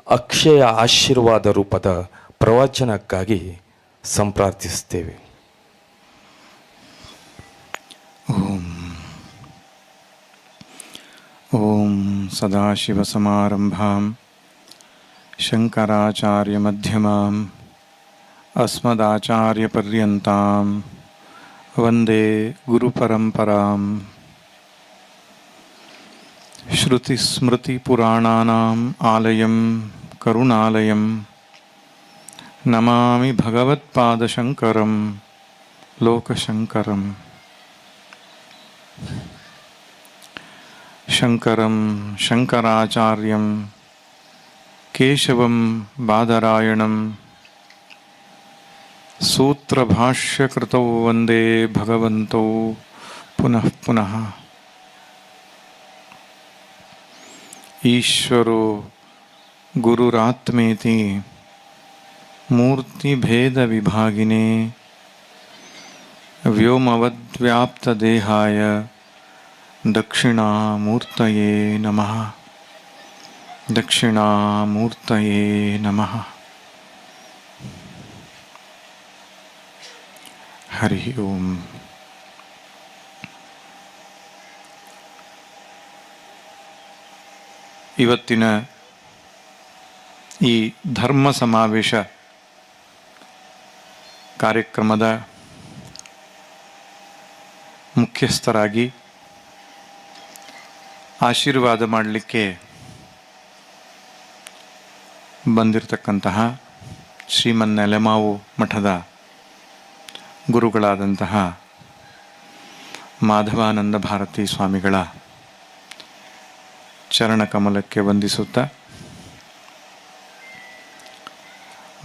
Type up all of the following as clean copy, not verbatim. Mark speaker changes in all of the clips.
Speaker 1: ಅಕ್ಷಯ ಆಶೀರ್ವಾದ ರೂಪದ ಪ್ರವಚನಕ್ಕಾಗಿ ಸಂಪ್ರಾರ್ಥಿಸುತ್ತೇವೆ.
Speaker 2: ಓಂ ಸದಾಶಿವಸಮಾರಂಭಾಂ ಶಂಕರಾಚಾರ್ಯಮಧ್ಯಮಾಂ ಅಸ್ಮದಾಚಾರ್ಯಪರ್ಯಂತಾಂ ವಂದೇ ಗುರುಪರಂಪರಾಂ. ಶ್ರುತಿಸ್ಮೃತಿಪುರಾಣಾನಾಂ ಆಲಯಂ ಕರುಣಾಲಯಂ ನಮಾಮಿ ಭಗವತ್ಪಾದಶಂಕರಂ ಲೋಕಶಂಕರಂ. ಶಂಕರಂ ಶಂಕರಾಚಾರ್ಯಂ ಕೇಶವಂ ಬಾದರಾಯಣಂ ಸೂತ್ರಭಾಷ್ಯಕೃತೌ ವಂದೇ ಭಗವಂತೌ ಪುನಃ ಪುನಃ. ಈಶ್ವರೋ ಗುರುರಾತ್ಮೇತಿ ಮೂರ್ತಿಭೇದವಿಭಾಗಿನೇ ವ್ಯೋಮವದ್ವ್ಯಾಪ್ತದೇಹಾಯ ದಕ್ಷಿಣಾಮೂರ್ತಯೇ ನಮಃ. ದಕ್ಷಿಣಾಮೂರ್ತಯೇ ನಮಃ. ಹರಿ ಓಂ. ಇವತ್ತಿನ ಈ ಧರ್ಮ ಸಮಾವೇಶ ಕಾರ್ಯಕ್ರಮದ ಮುಖ್ಯಸ್ಥರಾಗಿ ಆಶೀರ್ವಾದ ಮಾಡಲಿಕ್ಕೆ ಬಂದಿರತಕ್ಕಂತಹ ಶ್ರೀಮನ್ನೆಲೆಮಾವು ಮಠದ ಗುರುಗಳಾದಂತಹ ಮಾಧವಾನಂದ ಭಾರತಿ ಸ್ವಾಮಿಗಳ ಚರಣಕಮಲಕ್ಕೆ ವಂದಿಸುತ್ತಾ,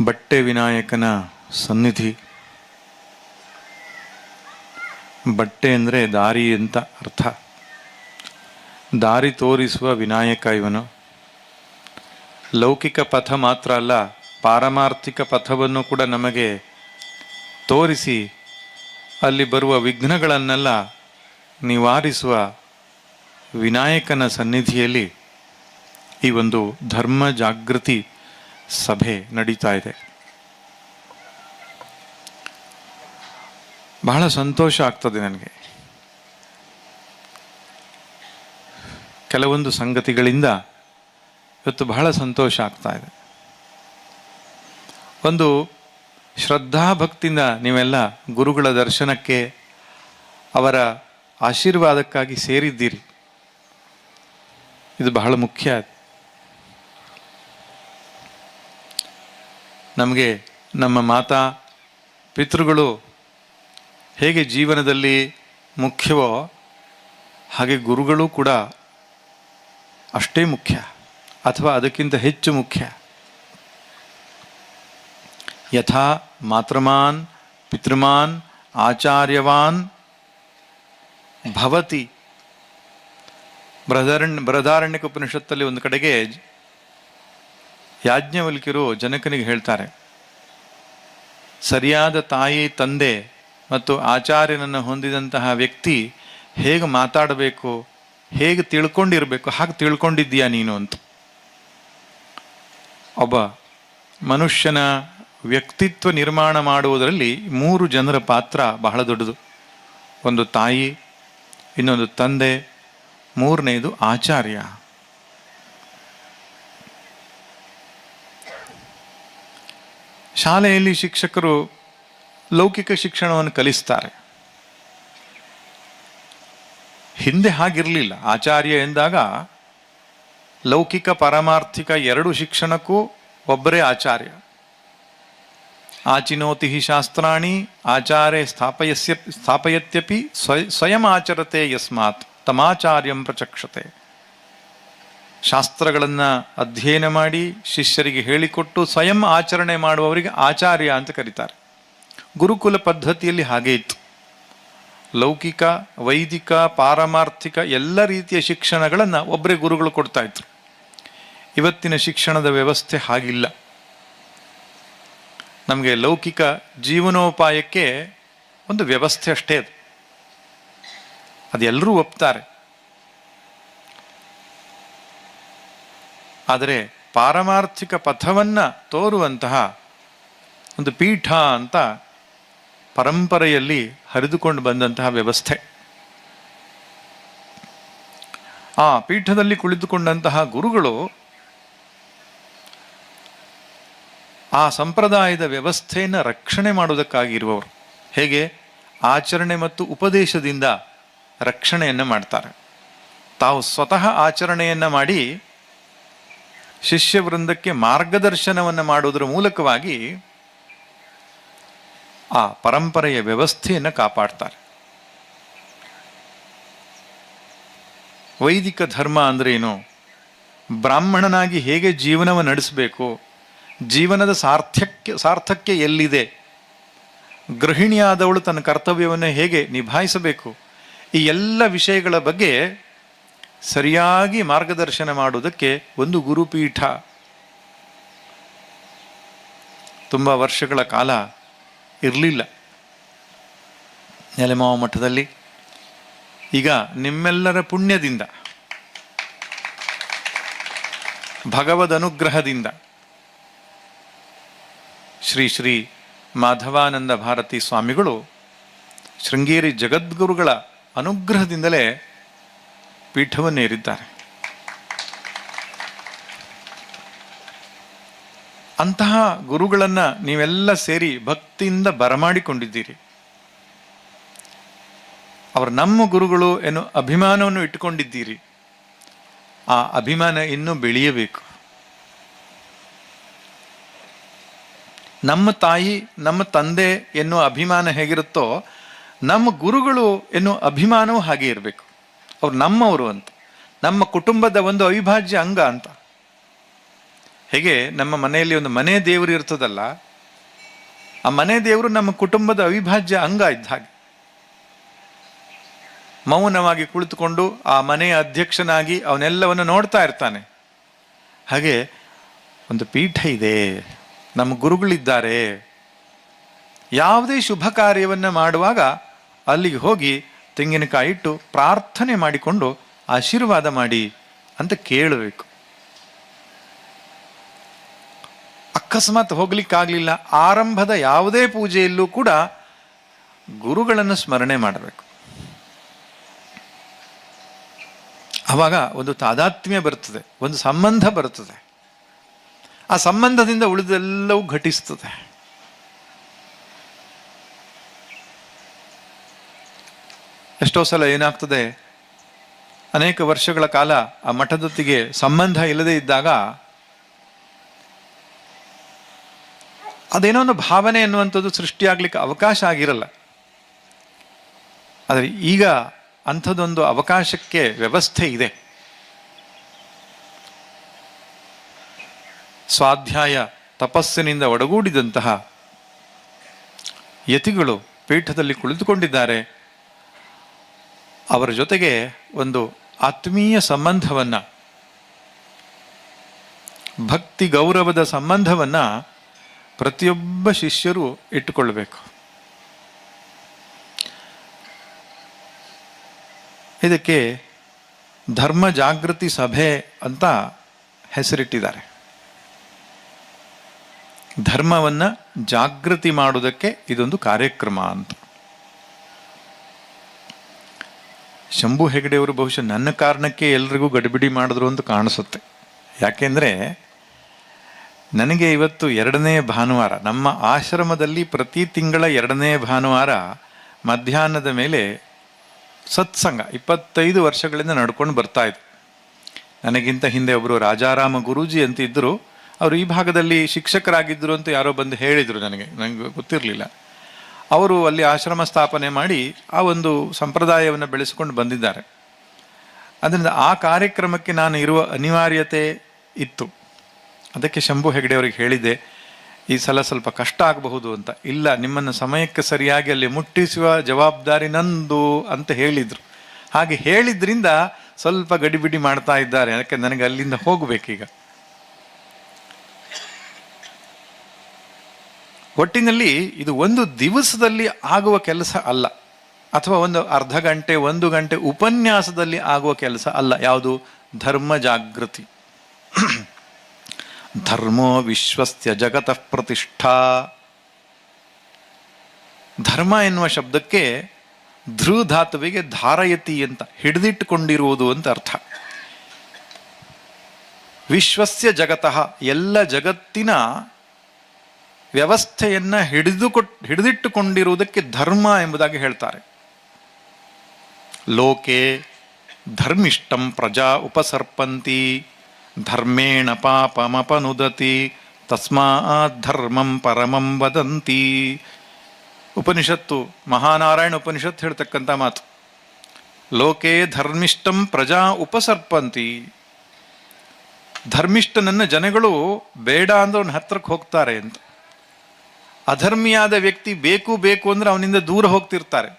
Speaker 2: ಬಟ್ಟೆ ವಿನಾಯಕನ ಸನ್ನಿಧಿ. ಬಟ್ಟೆ ಅಂದರೆ ದಾರಿ ಅಂತ ಅರ್ಥ. ದಾರಿ ತೋರಿಸುವ ವಿನಾಯಕ ಇವನು. ಲೌಕಿಕ ಪಥ ಮಾತ್ರ ಅಲ್ಲ, ಪಾರಮಾರ್ಥಿಕ ಪಥವನ್ನು ಕೂಡ ನಮಗೆ ತೋರಿಸಿ ಅಲ್ಲಿ ಬರುವ ವಿಘ್ನಗಳನ್ನೆಲ್ಲ ನಿವಾರಿಸುವ ವಿನಾಯಕನ ಸನ್ನಿಧಿಯಲ್ಲಿ ಈ ಒಂದು ಧರ್ಮ ಜಾಗೃತಿ ಸಭೆ ನಡೀತಾ ಇದೆ. ಬಹಳ ಸಂತೋಷ ಆಗ್ತದೆ ನನಗೆ. ಕೆಲವೊಂದು ಸಂಗತಿಗಳಿಂದ ಇವತ್ತು ಬಹಳ ಸಂತೋಷ ಆಗ್ತಾ ಇದೆ. ಒಂದು ಶ್ರದ್ಧಾಭಕ್ತಿಯಿಂದ ನೀವೆಲ್ಲ ಗುರುಗಳ ದರ್ಶನಕ್ಕೆ, ಅವರ ಆಶೀರ್ವಾದಕ್ಕಾಗಿ ಸೇರಿದ್ದೀರಿ. ಇದು ಬಹಳ ಮುಖ್ಯ. ನಮಗೆ ನಮ್ಮ ಮಾತಾ ಪಿತೃಗಳು ಹೇಗೆ ಜೀವನದಲ್ಲಿ ಮುಖ್ಯವೋ ಹಾಗೆ ಗುರುಗಳು ಕೂಡ ಅಷ್ಟೇ ಮುಖ್ಯ, ಅಥವಾ ಅದಕ್ಕಿಂತ ಹೆಚ್ಚು ಮುಖ್ಯ. ಯಥಾ ಮಾತೃಮಾನ್ ಪಿತೃಮಾನ್ ಆಚಾರ್ಯವಾನ್ ಭವತಿ. ಬೃಹದಾರಣ್ಯಕ ಉಪನಿಷತ್ತಲ್ಲಿ ಒಂದು ಕಡೆಗೆ ಯಾಜ್ಞವಲ್ಕ್ಯರು ಜನಕನಿಗೆ ಹೇಳ್ತಾರೆ, ಸರಿಯಾದ ತಾಯಿ ತಂದೆ ಮತ್ತು ಆಚಾರ್ಯನನ್ನು ಹೊಂದಿದಂತಹ ವ್ಯಕ್ತಿ ಹೇಗೆ ಮಾತಾಡಬೇಕು, ಹೇಗೆ ತಿಳ್ಕೊಂಡಿರಬೇಕು, ಹಾಗೆ ತಿಳ್ಕೊಂಡಿದ್ದೀಯಾ ನೀನು ಅಂತ. ಒಬ್ಬ ಮನುಷ್ಯನ ವ್ಯಕ್ತಿತ್ವ ನಿರ್ಮಾಣ ಮಾಡುವುದರಲ್ಲಿ 3 ಜನರ ಪಾತ್ರ ಬಹಳ ದೊಡ್ಡದು. ಒಂದು ತಾಯಿ, ಇನ್ನೊಂದು ತಂದೆ, 3ನೇದು ಆಚಾರ್ಯ. ಶಾಲೆಯಲ್ಲಿ ಶಿಕ್ಷಕರು ಲೌಕಿಕ ಶಿಕ್ಷಣವನ್ನು ಕಲಿಸ್ತಾರೆ. ಹಿಂದೆ ಹಾಗಿರಲಿಲ್ಲ. ಆಚಾರ್ಯ ಎಂದಾಗ ಲೌಕಿಕ ಪಾರಮಾರ್ಥಿಕ 2 ಶಿಕ್ಷಣಕ್ಕೂ ಒಬ್ಬರೇ ಆಚಾರ್ಯ. ಆಚಿನೋತಿ ಹಿ ಶಾಸ್ತ್ರಾಣಿ ಆಚಾರ್ಯ ಸ್ಥಾಪಯತ್ಯಪಿ ಸ್ವಯಂ ಆಚರತೆ ಯಸ್ಮಾತ್ ತಮಾಚಾರ್ಯಂ ಪ್ರಚಕ್ಷತೆ. ಶಾಸ್ತ್ರಗಳನ್ನು ಅಧ್ಯಯನ ಮಾಡಿ ಶಿಷ್ಯರಿಗೆ ಹೇಳಿಕೊಟ್ಟು ಸ್ವಯಂ ಆಚರಣೆ ಮಾಡುವವರಿಗೆ ಆಚಾರ್ಯ ಅಂತ ಕರೀತಾರೆ. ಗುರುಕುಲ ಪದ್ಧತಿಯಲ್ಲಿ ಹಾಗೆ ಇತ್ತು. ಲೌಕಿಕ, ವೈದಿಕ, ಪಾರಮಾರ್ಥಿಕ ಎಲ್ಲ ರೀತಿಯ ಶಿಕ್ಷಣಗಳನ್ನು ಒಬ್ಬರೇ ಗುರುಗಳು ಕೊಡ್ತಾ ಇದ್ರು. ಇವತ್ತಿನ ಶಿಕ್ಷಣದ ವ್ಯವಸ್ಥೆ ಹಾಗಿಲ್ಲ. ನಮಗೆ ಲೌಕಿಕ ಜೀವನೋಪಾಯಕ್ಕೆ ಒಂದು ವ್ಯವಸ್ಥೆ ಅಷ್ಟೇ ಅದು. ಅದೆಲ್ಲರೂ ಒಪ್ತಾರೆ. ಆದರೆ ಪಾರಮಾರ್ಥಿಕ ಪಥವನ್ನು ತೋರುವಂತಹ ಒಂದು ಪೀಠ ಅಂತ ಪರಂಪರೆಯಲ್ಲಿ ಹರಿದುಕೊಂಡು ಬಂದಂತಹ ವ್ಯವಸ್ಥೆ. ಆ ಪೀಠದಲ್ಲಿ ಕುಳಿತುಕೊಂಡಂತಹ ಗುರುಗಳು ಆ ಸಂಪ್ರದಾಯದ ವ್ಯವಸ್ಥೆಯನ್ನು ರಕ್ಷಣೆ ಮಾಡುವುದಕ್ಕಾಗಿರುವವರು. ಹೇಗೆ? ಆಚರಣೆ ಮತ್ತು ಉಪದೇಶದಿಂದ ರಕ್ಷಣೆಯನ್ನು ಮಾಡ್ತಾರೆ. ತಾವು ಸ್ವತಃ ಆಚರಣೆಯನ್ನು ಮಾಡಿ ಶಿಷ್ಯವೃಂದಕ್ಕೆ ಮಾರ್ಗದರ್ಶನವನ್ನು ಮಾಡುವುದರ ಮೂಲಕವಾಗಿ ಆ ಪರಂಪರೆಯ ವ್ಯವಸ್ಥೆಯನ್ನು ಕಾಪಾಡ್ತಾರೆ. ವೈದಿಕ ಧರ್ಮ ಅಂದ್ರೆ ಏನು? ಬ್ರಾಹ್ಮಣನಾಗಿ ಹೇಗೆ ಜೀವನವನ್ನು ನಡೆಸಬೇಕು, ಜೀವನದ ಸಾರ್ಥಕ್ಯ ಎಲ್ಲಿದೆ, ಗೃಹಿಣಿಯಾದವಳು ತನ್ನ ಕರ್ತವ್ಯವನ್ನು ಹೇಗೆ ನಿಭಾಯಿಸಬೇಕು, ಈ ಎಲ್ಲ ವಿಷಯಗಳ ಬಗ್ಗೆ ಸರಿಯಾಗಿ ಮಾರ್ಗದರ್ಶನ ಮಾಡುವುದಕ್ಕೆ ಒಂದು ಗುರುಪೀಠ ತುಂಬ ವರ್ಷಗಳ ಕಾಲ ಇರಲಿಲ್ಲ ನೆಲಮಾವ ಮಠದಲ್ಲಿ. ಈಗ ನಿಮ್ಮೆಲ್ಲರ ಪುಣ್ಯದಿಂದ, ಭಗವದ್ ಅನುಗ್ರಹದಿಂದ, ಶ್ರೀ ಶ್ರೀ ಮಾಧವಾನಂದ ಭಾರತಿ ಸ್ವಾಮಿಗಳು ಶೃಂಗೇರಿ ಜಗದ್ಗುರುಗಳ ಅನುಗ್ರಹದಿಂದಲೇ ಪೀಠವನ್ನೇರಿದ್ದಾರೆ. ಅಂತಹ ಗುರುಗಳನ್ನು ನೀವೆಲ್ಲ ಸೇರಿ ಭಕ್ತಿಯಿಂದ ಬರಮಾಡಿಕೊಂಡಿದ್ದೀರಿ. ಅವರು ನಮ್ಮ ಗುರುಗಳು ಎನ್ನುವ ಅಭಿಮಾನವನ್ನು ಇಟ್ಟುಕೊಂಡಿದ್ದೀರಿ. ಆ ಅಭಿಮಾನ ಇನ್ನೂ ಬೆಳೆಯಬೇಕು. ನಮ್ಮ ತಾಯಿ, ನಮ್ಮ ತಂದೆ ಎನ್ನುವ ಅಭಿಮಾನ ಹೇಗಿರುತ್ತೋ, ನಮ್ಮ ಗುರುಗಳು ಎನ್ನುವ ಅಭಿಮಾನವೂ ಹಾಗೆ ಇರಬೇಕು. ಅವ್ರು ನಮ್ಮವರು ಅಂತ, ನಮ್ಮ ಕುಟುಂಬದ ಒಂದು ಅವಿಭಾಜ್ಯ ಅಂಗ ಅಂತ. ಹೇಗೆ ನಮ್ಮ ಮನೆಯಲ್ಲಿ ಒಂದು ಮನೆ ದೇವರು ಇರ್ತದಲ್ಲ, ಆ ಮನೆ ದೇವರು ನಮ್ಮ ಕುಟುಂಬದ ಅವಿಭಾಜ್ಯ ಅಂಗ ಇದ್ದ ಹಾಗೆ. ಮೌನವಾಗಿ ಕುಳಿತುಕೊಂಡು ಆ ಮನೆಯ ಅಧ್ಯಕ್ಷನಾಗಿ ಅವನೆಲ್ಲವನ್ನು ನೋಡ್ತಾ ಇರ್ತಾನೆ. ಹಾಗೆ ಒಂದು ಪೀಠ ಇದೆ, ನಮ್ಮ ಗುರುಗಳಿದ್ದಾರೆ. ಯಾವುದೇ ಶುಭ ಕಾರ್ಯವನ್ನು ಮಾಡುವಾಗ ಅಲ್ಲಿಗೆ ಹೋಗಿ ತೆಂಗಿನಕಾಯಿ ಇಟ್ಟು ಪ್ರಾರ್ಥನೆ ಮಾಡಿಕೊಂಡು ಆಶೀರ್ವಾದ ಮಾಡಿ ಅಂತ ಕೇಳಬೇಕು. ಅಕಸ್ಮಾತ್ ಹೋಗ್ಲಿಕ್ಕಾಗಲಿಲ್ಲ, ಆರಂಭದ ಯಾವುದೇ ಪೂಜೆಯಲ್ಲೂ ಕೂಡ ಗುರುಗಳನ್ನು ಸ್ಮರಣೆ ಮಾಡಬೇಕು. ಆವಾಗ ಒಂದು ತಾದಾತ್ಮ್ಯ ಬರ್ತದೆ, ಒಂದು ಸಂಬಂಧ ಬರ್ತದೆ. ಆ ಸಂಬಂಧದಿಂದ ಉಳಿದೆಲ್ಲವೂ ಘಟಿಸ್ತದೆ. ಎಷ್ಟೋ ಸಲ ಏನಾಗ್ತದೆ, ಅನೇಕ ವರ್ಷಗಳ ಕಾಲ ಆ ಮಠದೊತ್ತಿಗೆ ಸಂಬಂಧ ಇಲ್ಲದೆ ಇದ್ದಾಗ ಅದೇನೋ ಒಂದು ಭಾವನೆ ಎನ್ನುವಂಥದ್ದು ಸೃಷ್ಟಿಯಾಗ್ಲಿಕ್ಕೆ ಅವಕಾಶ ಆಗಿರಲ್ಲ. ಆದರೆ ಈಗ ಅಂಥದ್ದೊಂದು ಅವಕಾಶಕ್ಕೆ ವ್ಯವಸ್ಥೆ ಇದೆ. ಸ್ವಾಧ್ಯಾಯ ತಪಸ್ಸಿನಿಂದ ಒಡಗೂಡಿದಂತಹ ಯತಿಗಳು ಪೀಠದಲ್ಲಿ ಕುಳಿತುಕೊಂಡಿದ್ದಾರೆ. ಅವರ ಜೊತೆಗೆ ಒಂದು ಆತ್ಮೀಯ ಸಂಬಂಧವನ್ನ, ಭಕ್ತಿ ಗೌರವದ ಸಂಬಂಧವನ್ನ ಪ್ರತಿಯೊಬ್ಬ ಶಿಷ್ಯರು ಇಟ್ಟುಕೊಳ್ಳಬೇಕು. ಇದಕ್ಕೆ ಧರ್ಮ ಜಾಗೃತಿ ಸಭೆ ಅಂತ ಹೆಸರಿಟ್ಟಿದ್ದಾರೆ. ಧರ್ಮವನ್ನ ಜಾಗೃತಿ ಮಾಡುವುದಕ್ಕೆ ಇದೊಂದು ಕಾರ್ಯಕ್ರಮ ಅಂತ. ಶಂಭು ಹೆಗಡೆಯವರು ಬಹುಶಃ ನನ್ನ ಕಾರಣಕ್ಕೆ ಎಲ್ರಿಗೂ ಗಡಿಬಿಡಿ ಮಾಡಿದ್ರು ಅಂತ ಕಾಣಿಸುತ್ತೆ. ಯಾಕೆಂದ್ರೆ ನನಗೆ ಇವತ್ತು 2ನೇ ಭಾನುವಾರ, ನಮ್ಮ ಆಶ್ರಮದಲ್ಲಿ ಪ್ರತಿ ತಿಂಗಳ 2ನೇ ಭಾನುವಾರ ಮಧ್ಯಾಹ್ನದ ಮೇಲೆ ಸತ್ಸಂಗ 25 ವರ್ಷಗಳಿಂದ ನಡ್ಕೊಂಡು ಬರ್ತಾ ಇದ್ರು. ನನಗಿಂತ ಹಿಂದೆ ಒಬ್ಬರು ರಾಜಾರಾಮ ಗುರೂಜಿ ಅಂತ ಇದ್ದರು. ಅವರು ಈ ಭಾಗದಲ್ಲಿ ಶಿಕ್ಷಕರಾಗಿದ್ದರು ಅಂತ ಯಾರೋ ಬಂದು ಹೇಳಿದರು. ನನಗೆ ಗೊತ್ತಿರಲಿಲ್ಲ. ಅವರು ಅಲ್ಲಿ ಆಶ್ರಮ ಸ್ಥಾಪನೆ ಮಾಡಿ ಆ ಒಂದು ಸಂಪ್ರದಾಯವನ್ನು ಬೆಳೆಸಿಕೊಂಡು ಬಂದಿದ್ದಾರೆ. ಅದರಿಂದ ಆ ಕಾರ್ಯಕ್ರಮಕ್ಕೆ ನಾನು ಇರುವ ಅನಿವಾರ್ಯತೆ ಇತ್ತು. ಅದಕ್ಕೆ ಶಂಭು ಹೆಗಡೆಯವರಿಗೆ ಹೇಳಿದ್ದೆ, ಈ ಸಲ ಸ್ವಲ್ಪ ಕಷ್ಟ ಆಗಬಹುದು ಅಂತ. ಇಲ್ಲ, ನಿಮ್ಮನ್ನು ಸಮಯಕ್ಕೆ ಸರಿಯಾಗಿ ಅಲ್ಲಿ ಮುಟ್ಟಿಸುವ ಜವಾಬ್ದಾರಿ ನಂದು ಅಂತ ಹೇಳಿದರು. ಹಾಗೆ ಹೇಳಿದ್ರಿಂದ ಸ್ವಲ್ಪ ಗಡಿಬಿಡಿ ಮಾಡ್ತಾ ಇದ್ದಾರೆ. ಅದಕ್ಕೆ ನನಗೆ ಅಲ್ಲಿಂದ ಹೋಗಬೇಕೀಗ. ಒಟ್ಟಿನಲ್ಲಿ ಇದು ಒಂದು ದಿವಸದಲ್ಲಿ ಆಗುವ ಕೆಲಸ ಅಲ್ಲ, ಅಥವಾ ಒಂದು ಅರ್ಧ ಗಂಟೆ 1 ಗಂಟೆ ಉಪನ್ಯಾಸದಲ್ಲಿ ಆಗುವ ಕೆಲಸ ಅಲ್ಲ. ಯಾವುದು? ಧರ್ಮ ಜಾಗೃತಿ. ಧರ್ಮೋ ವಿಶ್ವಸ್ಯ ಜಗತಃ ಪ್ರತಿಷ್ಠಾ. ಧರ್ಮ ಎನ್ನುವ ಶಬ್ದಕ್ಕೆ ಧೃ ಧಾತುವಿಗೆ ಧಾರಯತಿ ಅಂತ, ಹಿಡಿದಿಟ್ಟುಕೊಂಡಿರುವುದು ಅಂತ ಅರ್ಥ. ವಿಶ್ವಸ್ಯ ಜಗತಃ, ಎಲ್ಲ ಜಗತ್ತಿನ ವ್ಯವಸ್ಥೆಯನ್ನ ಹಿಡಿದಿಟ್ಟುಕೊಂಡಿರುವುದಕ್ಕೆ ಧರ್ಮ ಎಂಬುದಾಗಿ ಹೇಳ್ತಾರೆ. ಲೋಕೆ ಧರ್ಮಿಷ್ಟಂ ಪ್ರಜಾ ಉಪಸರ್ಪಂತಿ ಧರ್ಮೇಣ ಪಾಪಮಪನುದತಿ ತಸ್ಮಾತ್ ಧರ್ಮಂ ಪರಮಂ ವದಂತಿ. ಉಪನಿಷತ್ತು, ಮಹಾನಾರಾಯಣ ಉಪನಿಷತ್ತು ಹೇಳ್ತಕ್ಕಂಥ ಮಾತು. ಲೋಕೆ ಧರ್ಮಿಷ್ಟಂ ಪ್ರಜಾ ಉಪಸರ್ಪಂತಿ. ಧರ್ಮಿಷ್ಠನನ್ನ ಜನಗಳು ಬೇಡ ಅಂದ್ರೆ ಅವನ ಹತ್ರಕ್ಕೆ ಹೋಗ್ತಾರೆ ಅಂತ. ಅಧರ್ಮಿಯಾದ ವ್ಯಕ್ತಿ ಬೇಕು ಬೇಕು ಅಂದ್ರೆ ಅವನಿಂದ ದೂರ ಹೋಗ್ತಿರ್ತಾರೆ.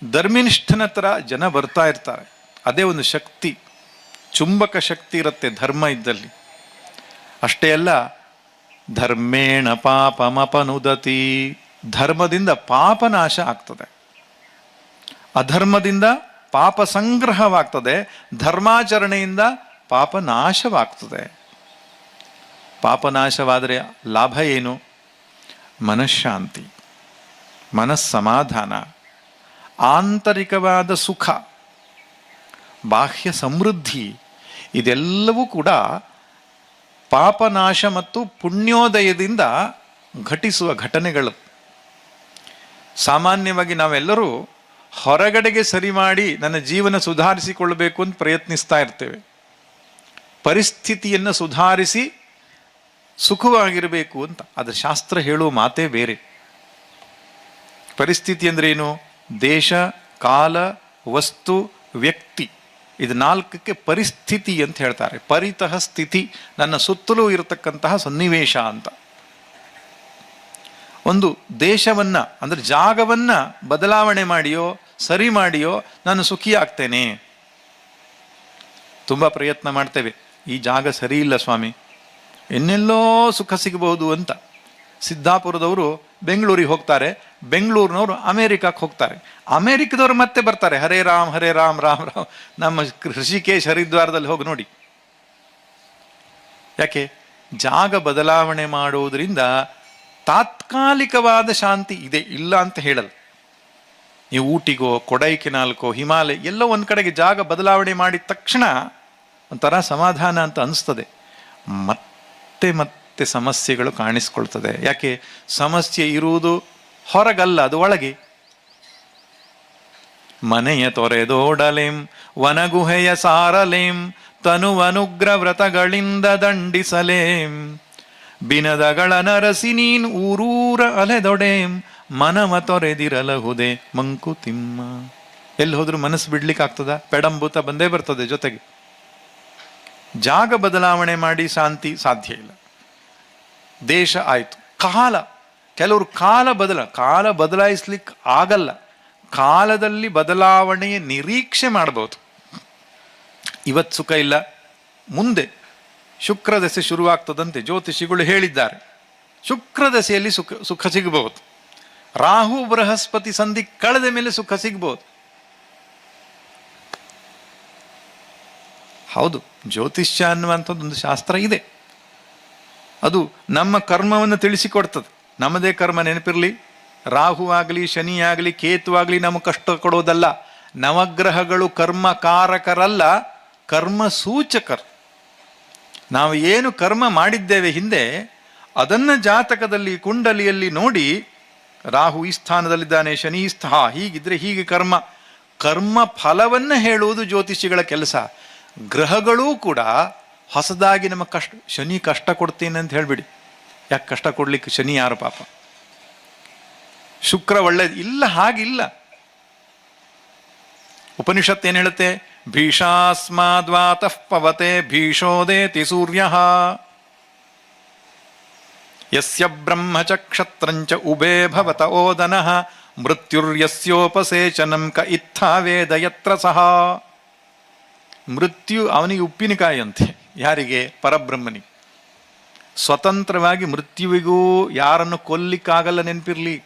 Speaker 2: ಧರ್ಮಿನಿಷ್ಠನ ಹತ್ರ ಜನ ಬರ್ತಾ ಇರ್ತಾರೆ. ಅದೇ ಒಂದು ಶಕ್ತಿ, ಚುಂಬಕ ಶಕ್ತಿ ಇರುತ್ತೆ ಧರ್ಮ ಇದ್ದಲ್ಲಿ. ಅಷ್ಟೇ ಅಲ್ಲ, ಧರ್ಮೇಣ ಪಾಪಮಪನುದತಿ. ಧರ್ಮದಿಂದ ಪಾಪನಾಶ ಆಗ್ತದೆ, ಅಧರ್ಮದಿಂದ ಪಾಪ ಸಂಗ್ರಹವಾಗ್ತದೆ, ಧರ್ಮಾಚರಣೆಯಿಂದ ಪಾಪನಾಶವಾಗ್ತದೆ. ಪಾಪನಾಶವಾದರೆ ಲಾಭ ಏನು? ಮನಃಶಾಂತಿ, ಮನಸ್ಸಮಾಧಾನ, ಆಂತರಿಕವಾದ ಸುಖ, ಬಾಹ್ಯ ಸಮೃದ್ಧಿ. ಇದೆಲ್ಲವೂ ಕೂಡ ಪಾಪನಾಶ ಮತ್ತು ಪುಣ್ಯೋದಯದಿಂದ ಘಟಿಸುವ ಘಟನೆಗಳು. ಸಾಮಾನ್ಯವಾಗಿ ನಾವೆಲ್ಲರೂ ಹೊರಗಡೆಗೆ ಸರಿ ಮಾಡಿ ನನ್ನ ಜೀವನ ಸುಧಾರಿಸಿಕೊಳ್ಳಬೇಕು ಅಂತ ಪ್ರಯತ್ನಿಸ್ತಾ ಇರ್ತೇವೆ. ಪರಿಸ್ಥಿತಿಯನ್ನು ಸುಧಾರಿಸಿ ಸುಖವಾಗಿರಬೇಕು ಅಂತ. ಆದರೆ ಶಾಸ್ತ್ರ ಹೇಳುವ ಮಾತೇ ಬೇರೆ. ಪರಿಸ್ಥಿತಿ ಅಂದ್ರೆ ಏನು? ದೇಶ, ಕಾಲ, ವಸ್ತು, ವ್ಯಕ್ತಿ, ಇದು ನಾಲ್ಕಕ್ಕೆ ಪರಿಸ್ಥಿತಿ ಅಂತ ಹೇಳ್ತಾರೆ. ಪರಿತಃ ಸ್ಥಿತಿ, ನನ್ನ ಸುತ್ತಲೂ ಇರತಕ್ಕಂತಹ ಸನ್ನಿವೇಶ ಅಂತ. ಒಂದು ದೇಶವನ್ನ ಅಂದ್ರೆ ಜಾಗವನ್ನ ಬದಲಾವಣೆ ಮಾಡಿಯೋ ಸರಿ ಮಾಡಿಯೋ ನಾನು ಸುಖಿ ಆಗ್ತೇನೆ. ತುಂಬಾ ಪ್ರಯತ್ನ ಮಾಡ್ತೇವೆ, ಈ ಜಾಗ ಸರಿ ಇಲ್ಲ ಸ್ವಾಮಿ, ಇನ್ನೆಲ್ಲೋ ಸುಖ ಸಿಗಬಹುದು ಅಂತ. ಸಿದ್ದಾಪುರದವರು ಬೆಂಗಳೂರಿಗೆ ಹೋಗ್ತಾರೆ, ಬೆಂಗಳೂರಿನವರು ಅಮೇರಿಕಕ್ಕೆ ಹೋಗ್ತಾರೆ, ಅಮೇರಿಕದವರು ಮತ್ತೆ ಬರ್ತಾರೆ. ಹರೇ ರಾಮ್ ಹರೇ ರಾಮ್ ರಾಮ್ ರಾಮ್. ನಮ್ಮ ಋಷಿಕೇಶ್ ಹರಿದ್ವಾರದಲ್ಲಿ ಹೋಗಿ ನೋಡಿ. ಯಾಕೆ? ಜಾಗ ಬದಲಾವಣೆ ಮಾಡುವುದರಿಂದ ತಾತ್ಕಾಲಿಕವಾದ ಶಾಂತಿ ಇದೆ, ಇಲ್ಲ ಅಂತ ಹೇಳಲ್ಲ. ನೀವು ಊಟಿಗೋ ಕೊಡೈಕೆನಾಲ್ಕೋ ಹಿಮಾಲಯ ಎಲ್ಲೋ ಒಂದು ಕಡೆಗೆ ಜಾಗ ಬದಲಾವಣೆ ಮಾಡಿದ ತಕ್ಷಣ ಒಂಥರ ಸಮಾಧಾನ ಅಂತ ಅನಿಸ್ತದೆ. ಮತ್ತೆ ಮತ್ತೆ ಸಮಸ್ಯೆಗಳು ಕಾಣಿಸ್ಕೊಳ್ತದೆ. ಯಾಕೆ? ಸಮಸ್ಯೆ ಇರುವುದು ಹೊರಗಲ್ಲ, ಅದು ಒಳಗೆ. ಮನೆಯ ತೊರೆದೋಡಲೇಂ ವನಗುಹೆಯ ಸಾರಲೇಂ ತನುವನುಗ್ರ ವ್ರತಗಳಿಂದ ದಂಡಿಸಲೇಂ ಬಿನದಗಳ ನರಸಿ ನೀನ್ ಊರೂರ ಅಲೆದೊಡೇಂ ಮನವ ತೊರೆದಿರಲಹುದೆ ಮಂಕುತಿಮ್ಮ. ಎಲ್ಲಿ ಹೋದ್ರೂ ಮನಸ್ಸು ಬಿಡ್ಲಿಕ್ಕೆ ಆಗ್ತದ? ಪೆಡಂಬೂತ ಬಂದೇ ಬರ್ತದೆ ಜೊತೆಗೆ. ಜಾಗ ಬದಲಾವಣೆ ಮಾಡಿ ಶಾಂತಿ ಸಾಧ್ಯ ಇಲ್ಲ. ದೇಶ ಆಯ್ತು, ಕಾಲ, ಕೆಲವರು ಕಾಲ ಬದಲಾಯಿಸ್ಲಿಕ್ಕೆ ಆಗಲ್ಲ. ಕಾಲದಲ್ಲಿ ಬದಲಾವಣೆಯ ನಿರೀಕ್ಷೆ ಮಾಡಬಹುದು. ಇವತ್ತು ಸುಖ ಇಲ್ಲ, ಮುಂದೆ ಶುಕ್ರ ದಶೆ ಶುರುವಾಗ್ತದಂತೆ ಜ್ಯೋತಿಷಿಗಳು ಹೇಳಿದ್ದಾರೆ. ಶುಕ್ರ ದಶೆಯಲ್ಲಿ ಸುಖ ಸಿಗಬಹುದು. ರಾಹು ಬೃಹಸ್ಪತಿ ಸಂಧಿ ಕಳೆದ ಮೇಲೆ ಸುಖ ಸಿಗಬಹುದು. ಹೌದು, ಜ್ಯೋತಿಷ್ಯ ಅನ್ನುವಂಥದ್ದು ಒಂದು ಶಾಸ್ತ್ರ ಇದೆ. ಅದು ನಮ್ಮ ಕರ್ಮವನ್ನು ತಿಳಿಸಿಕೊಡ್ತದೆ. ನಮ್ಮದೇ ಕರ್ಮ ನೆನಪಿರಲಿ. ರಾಹು ಆಗಲಿ, ಶನಿ ಆಗಲಿ, ಕೇತು ಆಗಲಿ ನಮಗೆ ಕಷ್ಟ ಕೊಡೋದಲ್ಲ. ನವಗ್ರಹಗಳು ಕರ್ಮಕಾರಕರಲ್ಲ, ಕರ್ಮ ಸೂಚಕರು. ನಾವು ಏನು ಕರ್ಮ ಮಾಡಿದ್ದೇವೆ ಹಿಂದೆ, ಅದನ್ನ ಜಾತಕದಲ್ಲಿ ಕುಂಡಲಿಯಲ್ಲಿ ನೋಡಿ, ರಾಹು ಈ ಸ್ಥಾನದಲ್ಲಿದ್ದಾನೆ, ಶನಿ ಈ ಹೀಗಿದ್ರೆ ಹೀಗೆ ಕರ್ಮ ಫಲವನ್ನು ಹೇಳುವುದು ಜ್ಯೋತಿಷಿಗಳ ಕೆಲಸ. ಗ್ರಹಗಳೂ ಕೂಡ ಹೊಸದಾಗಿ ನಮ್ಮ ಶನಿ ಕಷ್ಟ ಕೊಡ್ತೀನಿ ಅಂತ ಹೇಳ್ಬಿಡಿ. ಯಾಕೆ ಕಷ್ಟ ಕೊಡ್ಲಿಕ್ಕೆ? ಶನಿ ಯಾರು ಪಾಪ? ಶುಕ್ರ ಒಳ್ಳೇದು ಇಲ್ಲ, ಹಾಗಿಲ್ಲ. ಉಪನಿಷತ್ ಏನ್ ಹೇಳುತ್ತೆ? ಭೀಷಾಸ್ಮಾದ್ವಾತಃ ಪವತೆ ಭೀಷೋದೇತಿ ಸೂರ್ಯಃ ಯಸ್ಯ ಬ್ರಹ್ಮಚಕ್ಷತ್ರಂಚ ಉಭೇ ಭವತ ಓದನಃ ಮೃತ್ಯುರ್ಯಸ್ಯೋಪಸೇಚನಂ ಕ ಇತ್ಥಾ ವೇದ ಯತ್ರ ಸಹ. ಮೃತ್ಯು ಅವನಿಗೆ ಉಪ್ಪಿನಕಾಯಿ ಅಂತೆ. ಯಾರಿಗೆ? ಪರಬ್ರಹ್ಮನಿಗೆ. ಸ್ವತಂತ್ರವಾಗಿ ಮೃತ್ಯುವಿಗೂ ಯಾರನ್ನು ಕೊಲ್ಲಿಕ್ಕಾಗಲ್ಲ, ನೆನಪಿರ್ಲಿ.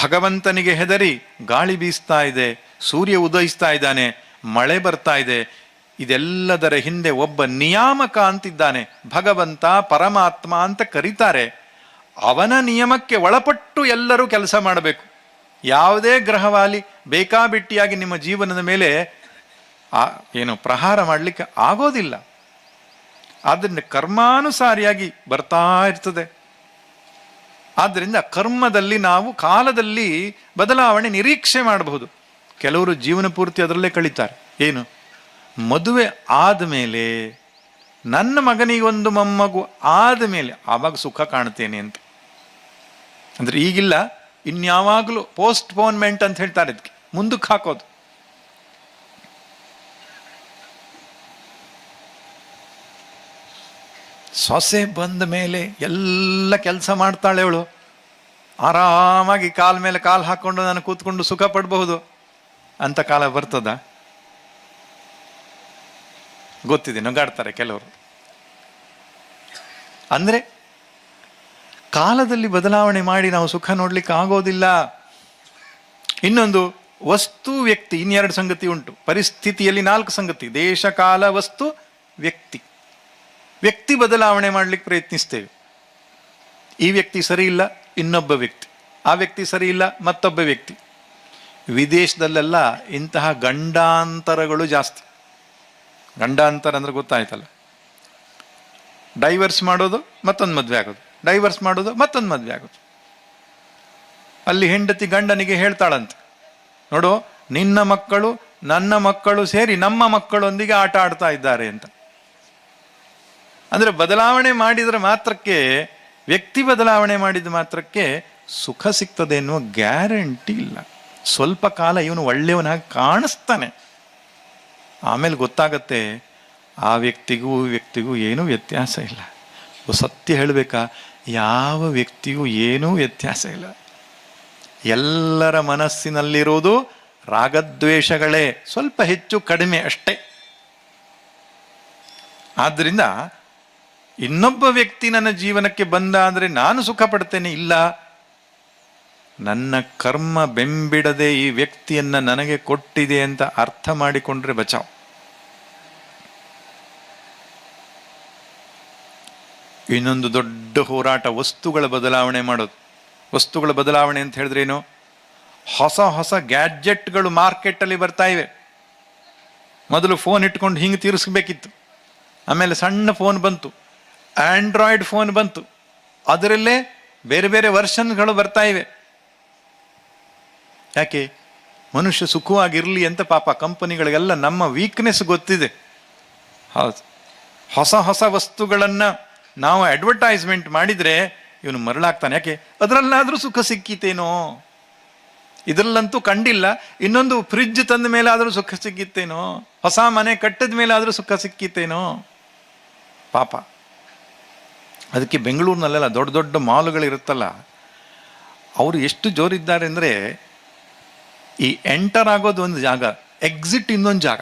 Speaker 2: ಭಗವಂತನಿಗೆ ಹೆದರಿ ಗಾಳಿ ಬೀಸ್ತಾ ಇದೆ, ಸೂರ್ಯ ಉದಯಿಸ್ತಾ ಇದ್ದಾನೆ, ಮಳೆ ಬರ್ತಾ ಇದೆ, ಇದೆಲ್ಲದರ ಹಿಂದೆ ಒಬ್ಬ ನಿಯಾಮಕ ಅಂತಿದ್ದಾನೆ, ಭಗವಂತ ಪರಮಾತ್ಮ ಅಂತ ಕರೀತಾರೆ. ಅವನ ನಿಯಮಕ್ಕೆ ಒಳಪಟ್ಟು ಎಲ್ಲರೂ ಕೆಲಸ ಮಾಡಬೇಕು. ಯಾವುದೇ ಗ್ರಹವಾಲಿ ಬೇಕಾಬಿಟ್ಟಿಯಾಗಿ ನಿಮ್ಮ ಜೀವನದ ಮೇಲೆ ಪ್ರಹಾರ ಮಾಡಲಿಕ್ಕೆ ಆಗೋದಿಲ್ಲ. ಆದ್ದರಿಂದ ಕರ್ಮಾನುಸಾರಿಯಾಗಿ ಬರ್ತಾ ಇರ್ತದೆ. ಆದ್ದರಿಂದ ಕರ್ಮದಲ್ಲಿ ನಾವು ಕಾಲದಲ್ಲಿ ಬದಲಾವಣೆ ನಿರೀಕ್ಷೆ ಮಾಡಬಹುದು. ಕೆಲವರು ಜೀವನ ಪೂರ್ತಿ ಅದರಲ್ಲೇ ಕಳೀತಾರೆ. ಏನು, ಮದುವೆ ಆದಮೇಲೆ ನನ್ನ ಮಗನಿಗೊಂದು ಮೊಮ್ಮಗು ಆದಮೇಲೆ ಆವಾಗ ಸುಖ ಕಾಣ್ತೇನೆ ಅಂತ. ಅಂದರೆ ಈಗಿಲ್ಲ, ಇನ್ಯಾವಾಗಲೂ ಪೋಸ್ಟ್ಪೋನ್ಮೆಂಟ್ ಅಂತ ಹೇಳ್ತಾರೆ, ಇದಕ್ಕೆ ಮುಂದಕ್ಕೆ ಹಾಕೋದು. ಸೊಸೆ ಬಂದ ಮೇಲೆ ಎಲ್ಲ ಕೆಲಸ ಮಾಡ್ತಾಳೆ ಅವಳು, ಆರಾಮಾಗಿ ಕಾಲ ಮೇಲೆ ಕಾಲು ಹಾಕೊಂಡು ನಾನು ಕೂತ್ಕೊಂಡು ಸುಖ ಪಡಬಹುದು ಅಂತ ಕಾಲ ಬರ್ತದ? ಗೊತ್ತಿದೆ, ನಗಾಡ್ತಾರೆ ಕೆಲವರು. ಅಂದ್ರೆ ಕಾಲದಲ್ಲಿ ಬದಲಾವಣೆ ಮಾಡಿ ನಾವು ಸುಖ ನೋಡ್ಲಿಕ್ಕೆ ಆಗೋದಿಲ್ಲ. ಇನ್ನೊಂದು ವಸ್ತು ವ್ಯಕ್ತಿ, ಇನ್ನೆರಡು ಸಂಗತಿ ಉಂಟು. ಪರಿಸ್ಥಿತಿಯಲ್ಲಿ 4 ಸಂಗತಿ: ದೇಶ, ಕಾಲ, ವಸ್ತು, ವ್ಯಕ್ತಿ. ವ್ಯಕ್ತಿ ಬದಲಾವಣೆ ಮಾಡ್ಲಿಕ್ಕೆ ಪ್ರಯತ್ನಿಸ್ತೇವೆ. ಈ ವ್ಯಕ್ತಿ ಸರಿ ಇಲ್ಲ, ಇನ್ನೊಬ್ಬ ವ್ಯಕ್ತಿ. ಆ ವ್ಯಕ್ತಿ ಸರಿ ಇಲ್ಲ, ಮತ್ತೊಬ್ಬ ವ್ಯಕ್ತಿ. ವಿದೇಶದಲ್ಲೆಲ್ಲ ಇಂತಹ ಗಂಡಾಂತರಗಳು ಜಾಸ್ತಿ. ಗಂಡಾಂತರ ಅಂದ್ರೆ ಗೊತ್ತಾಯ್ತಲ್ಲ, ಡೈವರ್ಸ್ ಮಾಡೋದು ಮತ್ತೊಂದು ಮದುವೆ ಆಗೋದು, ಡೈವರ್ಸ್ ಮಾಡೋದು ಮತ್ತೊಂದು ಮದುವೆ ಆಗೋದು. ಅಲ್ಲಿ ಹೆಂಡತಿ ಗಂಡನಿಗೆ ಹೇಳ್ತಾಳಂತೆ, ನೋಡು ನಿನ್ನ ಮಕ್ಕಳು ನನ್ನ ಮಕ್ಕಳು ಸೇರಿ ನಮ್ಮ ಮಕ್ಕಳೊಂದಿಗೆ ಆಟ ಆಡ್ತಾ ಇದ್ದಾರೆ ಅಂತ. ಅಂದ್ರೆ ಬದಲಾವಣೆ ಮಾಡಿದ್ರೆ ಮಾತ್ರಕ್ಕೆ, ವ್ಯಕ್ತಿ ಬದಲಾವಣೆ ಮಾಡಿದ ಮಾತ್ರಕ್ಕೆ ಸುಖ ಸಿಗ್ತದೆ ಎನ್ನುವ ಗ್ಯಾರಂಟಿ ಇಲ್ಲ. ಸ್ವಲ್ಪ ಕಾಲ ಇವನು ಒಳ್ಳೆಯವನಾಗಿ ಕಾಣಿಸ್ತಾನೆ, ಆಮೇಲೆ ಗೊತ್ತಾಗತ್ತೆ ಆ ವ್ಯಕ್ತಿಗೂ ಈ ವ್ಯಕ್ತಿಗೂ ಏನೂ ವ್ಯತ್ಯಾಸ ಇಲ್ಲ. ಸತ್ಯ ಹೇಳಬೇಕಾ, ಯಾವ ವ್ಯಕ್ತಿಗೂ ಏನೂ ವ್ಯತ್ಯಾಸ ಇಲ್ಲ. ಎಲ್ಲರ ಮನಸ್ಸಿನಲ್ಲಿರೋದು ರಾಗದ್ವೇಷಗಳೇ, ಸ್ವಲ್ಪ ಹೆಚ್ಚು ಕಡಿಮೆ ಅಷ್ಟೇ. ಆದ್ದರಿಂದ ಇನ್ನೊಬ್ಬ ವ್ಯಕ್ತಿ ನನ್ನ ಜೀವನಕ್ಕೆ ಬಂದ ಅಂದರೆ ನಾನು ಸುಖ ಪಡ್ತೇನೆ, ಇಲ್ಲ. ನನ್ನ ಕರ್ಮ ಬೆಂಬಿಡದೆ ಈ ವ್ಯಕ್ತಿಯನ್ನ ನನಗೆ ಕೊಟ್ಟಿದೆ ಅಂತ ಅರ್ಥ ಮಾಡಿಕೊಂಡ್ರೆ ಬಚಾವ್. ಇನ್ನೊಂದು ದೊಡ್ಡ ಹೋರಾಟ ವಸ್ತುಗಳ ಬದಲಾವಣೆ ಮಾಡೋದು. ವಸ್ತುಗಳ ಬದಲಾವಣೆ ಅಂತ ಹೇಳಿದ್ರೇನು? ಹೊಸ ಹೊಸ ಗ್ಯಾಡ್ಜೆಟ್ಗಳು ಮಾರ್ಕೆಟಲ್ಲಿ ಬರ್ತಾ ಇವೆ. ಮೊದಲು ಫೋನ್ ಇಟ್ಕೊಂಡು ಹಿಂಗೆ ತೀರಿಸ್ಬೇಕಿತ್ತು, ಆಮೇಲೆ ಸಣ್ಣ ಫೋನ್ ಬಂತು, ಆಂಡ್ರಾಯ್ಡ್ ಫೋನ್ ಬಂತು, ಅದರಲ್ಲೇ ಬೇರೆ ಬೇರೆ ವರ್ಷನ್ಗಳು ಬರ್ತಾ ಇವೆ. ಯಾಕೆ? ಮನುಷ್ಯ ಸುಖವಾಗಿರಲಿ ಅಂತ ಪಾಪ ಕಂಪನಿಗಳಿಗೆಲ್ಲ ನಮ್ಮ ವೀಕ್ನೆಸ್ ಗೊತ್ತಿದೆ. ಹೌದು, ಹೊಸ ಹೊಸ ವಸ್ತುಗಳನ್ನು ನಾವು ಅಡ್ವರ್ಟೈಸ್ಮೆಂಟ್ ಮಾಡಿದರೆ ಇವನು ಮರಳಾಗ್ತಾನೆ. ಯಾಕೆ? ಅದರಲ್ಲಾದರೂ ಸುಖ ಸಿಕ್ಕಿತೇನೋ, ಇದರಲ್ಲಂತೂ ಕಂಡಿಲ್ಲ, ಇನ್ನೊಂದು ಫ್ರಿಡ್ಜ್ ತಂದ ಮೇಲೆ ಆದರೂ ಸುಖ ಸಿಕ್ಕಿತ್ತೇನೋ, ಹೊಸ ಮನೆ ಕಟ್ಟಿದ ಮೇಲೆ ಆದರೂ ಸುಖ ಸಿಕ್ಕಿತ್ತೇನೋ. ಪಾಪ ಅದಕ್ಕೆ ಬೆಂಗಳೂರಿನಲ್ಲೆಲ್ಲ ದೊಡ್ಡ ದೊಡ್ಡ ಮಾಲ್ಗಳಿರುತ್ತಲ್ಲ, ಅವರು ಎಷ್ಟು ಜೋರಿದ್ದಾರೆ ಅಂದರೆ, ಈ ಎಂಟರ್ ಆಗೋದು ಒಂದು ಜಾಗ, ಎಕ್ಸಿಟ್ ಇನ್ನೊಂದು ಜಾಗ.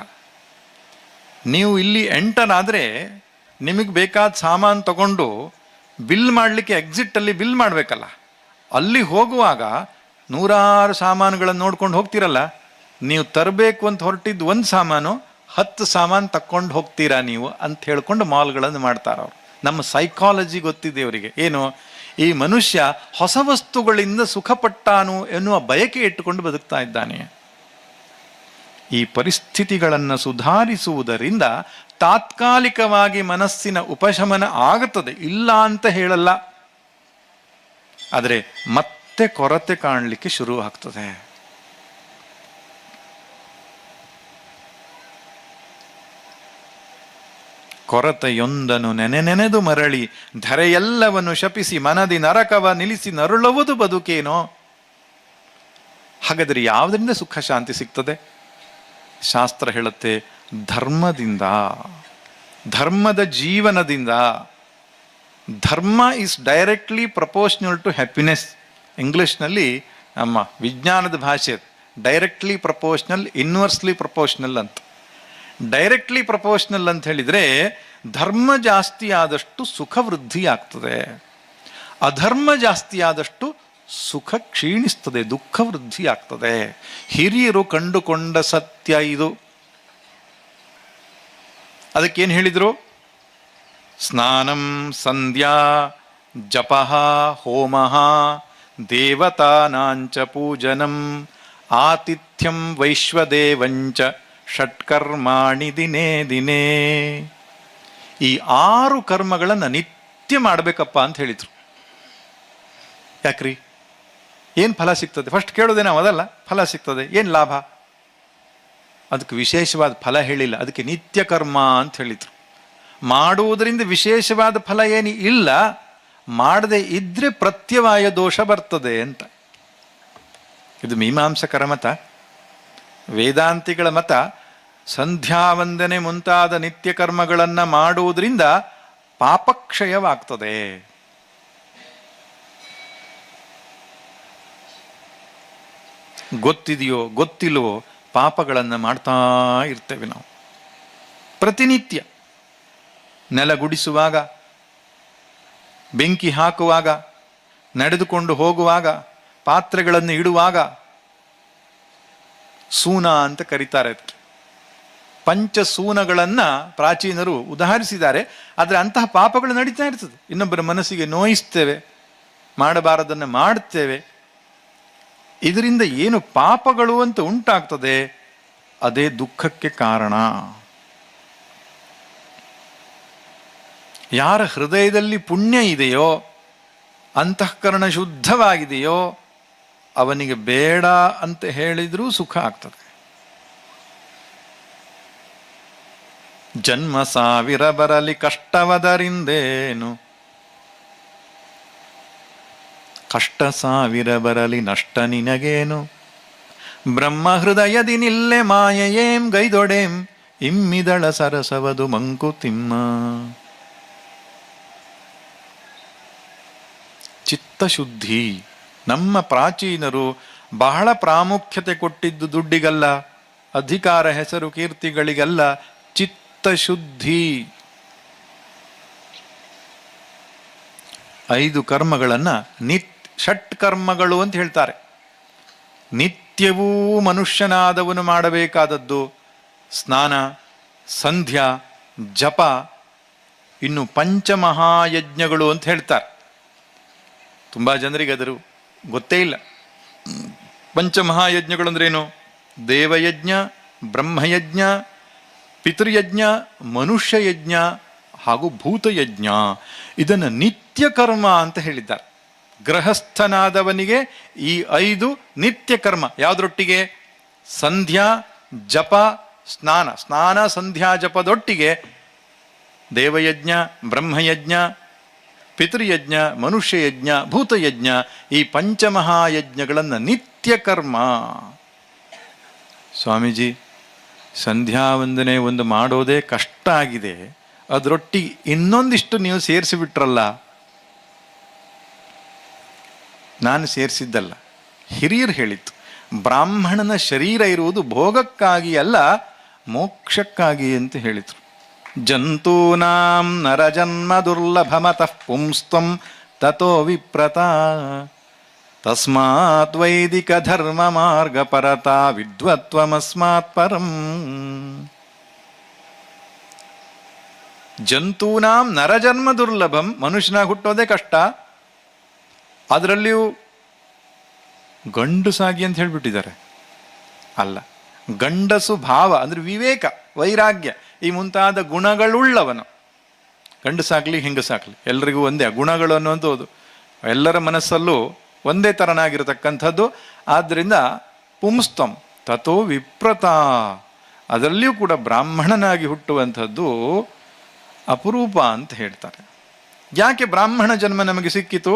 Speaker 2: ನೀವು ಇಲ್ಲಿ ಎಂಟರ್ ಆದರೆ ನಿಮಗೆ ಬೇಕಾದ ಸಾಮಾನು ತಗೊಂಡು ಬಿಲ್ ಮಾಡಲಿಕ್ಕೆ ಎಕ್ಸಿಟಲ್ಲಿ ಬಿಲ್ ಮಾಡಬೇಕಲ್ಲ, ಅಲ್ಲಿ ಹೋಗುವಾಗ ನೂರಾರು ಸಾಮಾನುಗಳನ್ನು ನೋಡ್ಕೊಂಡು ಹೋಗ್ತೀರಲ್ಲ, ನೀವು ತರಬೇಕು ಅಂತ ಹೊರಟಿದ್ದು ಒಂದು ಸಾಮಾನು 10 ಸಾಮಾನು ತಕ್ಕೊಂಡು ಹೋಗ್ತೀರಾ ನೀವು ಅಂತ ಹೇಳ್ಕೊಂಡು ಮಾಲ್ಗಳನ್ನು ಮಾಡ್ತಾರೆ ಅವರು. ನಮ್ಮ ಸೈಕಾಲಜಿ ಗೊತ್ತಿದೆ ಅವರಿಗೆ. ಏನು? ಈ ಮನುಷ್ಯ ಹೊಸ ವಸ್ತುಗಳಿಂದ ಸುಖಪಟ್ಟಾನು ಎನ್ನುವ ಬಯಕೆ ಇಟ್ಟುಕೊಂಡು ಬದುಕ್ತಾ ಇದ್ದಾನೆ. ಈ ಪರಿಸ್ಥಿತಿಗಳನ್ನು ಸುಧಾರಿಸುವುದರಿಂದ ತಾತ್ಕಾಲಿಕವಾಗಿ ಮನಸ್ಸಿನ ಉಪಶಮನ ಆಗುತ್ತದೆ, ಇಲ್ಲ ಅಂತ ಹೇಳಲ್ಲ. ಆದರೆ ಮತ್ತೆ ಕೊರತೆ ಕಾಣಲಿಕ್ಕೆ ಶುರು ಆಗ್ತದೆ. ಕೊರತೆಯೊಂದನು ನೆನೆದು ಮರಳಿ ಧರೆಯೆಲ್ಲವನ್ನು ಶಪಿಸಿ ಮನದಿ ನರಕವ ನಿಲ್ಲಿಸಿ ನರುಳುವುದು ಬದುಕೇನೋ. ಹಾಗಾದರೆ ಯಾವುದರಿಂದ ಸುಖ ಶಾಂತಿ ಸಿಗ್ತದೆ? ಶಾಸ್ತ್ರ ಹೇಳುತ್ತೆ, ಧರ್ಮದಿಂದ, ಧರ್ಮದ ಜೀವನದಿಂದ. Dharma is directly proportional to happiness. ಇಂಗ್ಲಿಷ್ನಲ್ಲಿ ನಮ್ಮ ವಿಜ್ಞಾನದ ಭಾಷೆ ಡೈರೆಕ್ಟ್ಲಿ ಪ್ರಪೋರ್ಷನಲ್, ಇನ್ವರ್ಸ್ಲಿ ಪ್ರಪೋರ್ಷನಲ್ ಅಂತ. ಡೈರೆಕ್ಟ್ಲಿ ಪ್ರಪೋರ್ಷನಲ್ ಅಂತ ಹೇಳಿದರೆ ಧರ್ಮ ಜಾಸ್ತಿ ಆದಷ್ಟು ಸುಖ ವೃದ್ಧಿ ಆಗ್ತದೆ, ಅಧರ್ಮ ಜಾಸ್ತಿ ಆದಷ್ಟು ಸುಖ ಕ್ಷೀಣಿಸ್ತದೆ, ದುಃಖ ವೃದ್ಧಿ ಆಗ್ತದೆ. ಹಿರಿಯರು ಕಂಡುಕೊಂಡ ಸತ್ಯ ಇದು. ಅದಕ್ಕೇನು ಹೇಳಿದರು? ಸ್ನಾನಂ ಸಂಧ್ಯಾ ಜಪಃ ಹೋಮಃ ದೇವತಾನಾಂಚ ಪೂಜನಂ ಆತಿಥ್ಯಂ ವೈಶ್ವದೇವಂಚ ಷಟ್ಕರ್ಮಾಣಿ ದಿನೇ ದಿನೇ. ಈ 6 ಕರ್ಮಗಳನ್ನು ನಿತ್ಯ ಮಾಡಬೇಕಪ್ಪ ಅಂತ ಹೇಳಿದರು. ಯಾಕ್ರಿ? ಏನು ಫಲ ಸಿಗ್ತದೆ? ಫಸ್ಟ್ ಕೇಳೋದೇ ನಾವು ಅದಲ್ಲ, ಫಲ ಸಿಗ್ತದೆ, ಏನು ಲಾಭ? ಅದಕ್ಕೆ ವಿಶೇಷವಾದ ಫಲ ಹೇಳಿಲ್ಲ, ಅದಕ್ಕೆ ನಿತ್ಯ ಕರ್ಮ ಅಂತ ಹೇಳಿದರು. ಮಾಡುವುದರಿಂದ ವಿಶೇಷವಾದ ಫಲ ಏನು ಇಲ್ಲ, ಮಾಡದೆ ಇದ್ರೆ ಪ್ರತ್ಯವಾಯ ದೋಷ ಬರ್ತದೆ ಅಂತ. ಇದು ಮೀಮಾಂಸಕರ ಮತ. ವೇದಾಂತಿಗಳ ಮತ ಸಂಧ್ಯಾವಂದನೆ ಮುಂತಾದ ನಿತ್ಯ ಕರ್ಮಗಳನ್ನು ಮಾಡುವುದರಿಂದ ಪಾಪಕ್ಷಯವಾಗ್ತದೆ. ಗೊತ್ತಿದೆಯೋ ಗೊತ್ತಿಲ್ವೋ ಪಾಪಗಳನ್ನು ಮಾಡ್ತಾ ಇರ್ತೇವೆ ನಾವು ಪ್ರತಿನಿತ್ಯ. ನೆಲ ಗುಡಿಸುವಾಗ, ಬೆಂಕಿ ಹಾಕುವಾಗ, ನಡೆದುಕೊಂಡು ಹೋಗುವಾಗ, ಪಾತ್ರೆಗಳನ್ನು ಇಡುವಾಗ ಸೂನ ಅಂತ ಕರೀತಾರೆ. ಅದಕ್ಕೆ ಪಂಚಸೂನಗಳನ್ನು ಪ್ರಾಚೀನರು ಉದಾಹರಿಸಿದ್ದಾರೆ. ಆದರೆ ಅಂತಹ ಪಾಪಗಳು ನಡೀತಾ ಇರ್ತದೆ. ಇನ್ನೊಬ್ಬರ ಮನಸ್ಸಿಗೆ ನೋಯಿಸ್ತೇವೆ, ಮಾಡಬಾರದನ್ನು ಮಾಡುತ್ತೇವೆ. ಇದರಿಂದ ಏನು ಪಾಪಗಳು ಅಂತ ಉಂಟಾಗ್ತದೆ, ಅದೇ ದುಃಖಕ್ಕೆ ಕಾರಣ. ಯಾರ ಹೃದಯದಲ್ಲಿ ಪುಣ್ಯ ಇದೆಯೋ, ಅಂತಃಕರಣ ಶುದ್ಧವಾಗಿದೆಯೋ, ಅವನಿಗೆ ಬೇಡ ಅಂತ ಹೇಳಿದ್ರೂ ಸುಖ ಆಗ್ತದೆ. ಜನ್ಮ 1000 ಬರಲಿ ಕಷ್ಟವದರಿಂದೇನು, ಕಷ್ಟ 1000 ಬರಲಿ ನಷ್ಟ ನಿನಗೇನು, ಬ್ರಹ್ಮ ಹೃದಯದಿ ನಿಲ್ಲೆ ಮಾಯೇಂ ಗೈದೊಡೆಂ, ಇಮ್ಮಿದಳ ಸರಸವದು ಮಂಕುತಿಮ್ಮ. ಚಿತ್ತಶುದ್ಧಿ ನಮ್ಮ ಪ್ರಾಚೀನರು ಬಹಳ ಪ್ರಾಮುಖ್ಯತೆ ಕೊಟ್ಟಿದ್ದು ದುಡ್ಡಿಗಲ್ಲ, ಅಧಿಕಾರ ಹೆಸರು ಕೀರ್ತಿಗಳಿಗಲ್ಲ, ಚಿತ್ತಶುದ್ಧಿ. 5 ಕರ್ಮಗಳನ್ನು ಷಟ್ಕರ್ಮಗಳು ಅಂತ ಹೇಳ್ತಾರೆ. ನಿತ್ಯವೂ ಮನುಷ್ಯನಾದವನು ಮಾಡಬೇಕಾದದ್ದು ಸ್ನಾನ, ಸಂಧ್ಯಾ, ಜಪ, ಇನ್ನು ಪಂಚಮಹಾಯಜ್ಞಗಳು ಅಂತ ಹೇಳ್ತಾರೆ. ತುಂಬ ಜನರಿಗೆ ಅದರ ಗೊತ್ತೇ ಇಲ್ಲ. ಪಂಚಮಹಾಯಜ್ಞಗಳು ಅಂದ್ರೇನು? ದೇವಯಜ್ಞ, ಬ್ರಹ್ಮಯಜ್ಞ, ಪಿತೃಯಜ್ಞ, ಮನುಷ್ಯಯಜ್ಞ ಹಾಗೂ ಭೂತಯಜ್ಞ. ಇದನ್ನು ನಿತ್ಯ ಕರ್ಮ ಅಂತ ಹೇಳಿದ್ದಾರೆ. ಗೃಹಸ್ಥನಾದವನಿಗೆ ಈ 5 ನಿತ್ಯ ಕರ್ಮ. ಯಾವುದರೊಟ್ಟಿಗೆ? ಸಂಧ್ಯಾ, ಜಪ, ಸ್ನಾನ. ಸ್ನಾನ, ಸಂಧ್ಯಾ, ಜಪದೊಟ್ಟಿಗೆ ದೇವಯಜ್ಞ, ಬ್ರಹ್ಮಯಜ್ಞ, ಪಿತೃಯಜ್ಞ, ಮನುಷ್ಯಯಜ್ಞ, ಭೂತಯಜ್ಞ, ಈ ಪಂಚಮಹಾಯಜ್ಞಗಳನ್ನು ನಿತ್ಯ ಕರ್ಮ. ಸ್ವಾಮೀಜಿ, ಸಂಧ್ಯಾವಂದನೆ ಒಂದು ಮಾಡೋದೇ ಕಷ್ಟ ಆಗಿದೆ, ಅದರೊಟ್ಟಿಗೆ ಇನ್ನೊಂದಿಷ್ಟು ನೀವು ಸೇರಿಸಿಬಿಟ್ರಲ್ಲ. ನಾನು ಸೇರಿಸಿದ್ದಲ್ಲ, ಹಿರಿಯರು ಹೇಳಿತ್ತು. ಬ್ರಾಹ್ಮಣನ ಶರೀರ ಇರುವುದು ಭೋಗಕ್ಕಾಗಿ ಅಲ್ಲ, ಮೋಕ್ಷಕ್ಕಾಗಿ ಅಂತ ಹೇಳಿದರು. ಜಂತೂನಾಂ ನರಜನ್ಮ ದುರ್ಲಭಮತಃ ಪುಂಸ್ತ್ವಂ ತಥೋ ವಿಪ್ರತ, ತಸ್ಮಾತ್ ವೈದಿಕ ಧರ್ಮ ಮಾರ್ಗ ಪರತಾ ವಿದ್ವತ್ವಮಸ್ಮಾತ್ ಪರಂ. ಜಂತೂನಾಂ ನರಜನ್ಮ ದುರ್ಲಭಂ, ಮನುಷ್ಯನಾಗಿ ಹುಟ್ಟೋದೇ ಕಷ್ಟ, ಅದರಲ್ಲಿಯೂ ಗಂಡಸಾಗಿ ಅಂತ ಹೇಳಿಬಿಟ್ಟಿದ್ದಾರೆ. ಅಲ್ಲ, ಗಂಡಸು ಭಾವ ಅಂದರೆ ವಿವೇಕ, ವೈರಾಗ್ಯ, ಈ ಮುಂತಾದ ಗುಣಗಳುಳ್ಳವನು. ಗಂಡಸಾಗ್ಲಿ ಹೆಂಗಸಾಗ್ಲಿ ಎಲ್ರಿಗೂ ಒಂದೇ ಗುಣಗಳು ಅನ್ನೋದು ಎಲ್ಲರ ಮನಸ್ಸಲ್ಲೂ ಒಂದೇ ಥರನಾಗಿರತಕ್ಕಂಥದ್ದು. ಆದ್ದರಿಂದ ಪುಂಸ್ತಂ ತಥೋ ವಿಪ್ರತ, ಅದರಲ್ಲಿಯೂ ಕೂಡ ಬ್ರಾಹ್ಮಣನಾಗಿ ಹುಟ್ಟುವಂಥದ್ದು ಅಪರೂಪ ಅಂತ ಹೇಳ್ತಾರೆ. ಯಾಕೆ ಬ್ರಾಹ್ಮಣ ಜನ್ಮ ನಮಗೆ ಸಿಕ್ಕಿತು?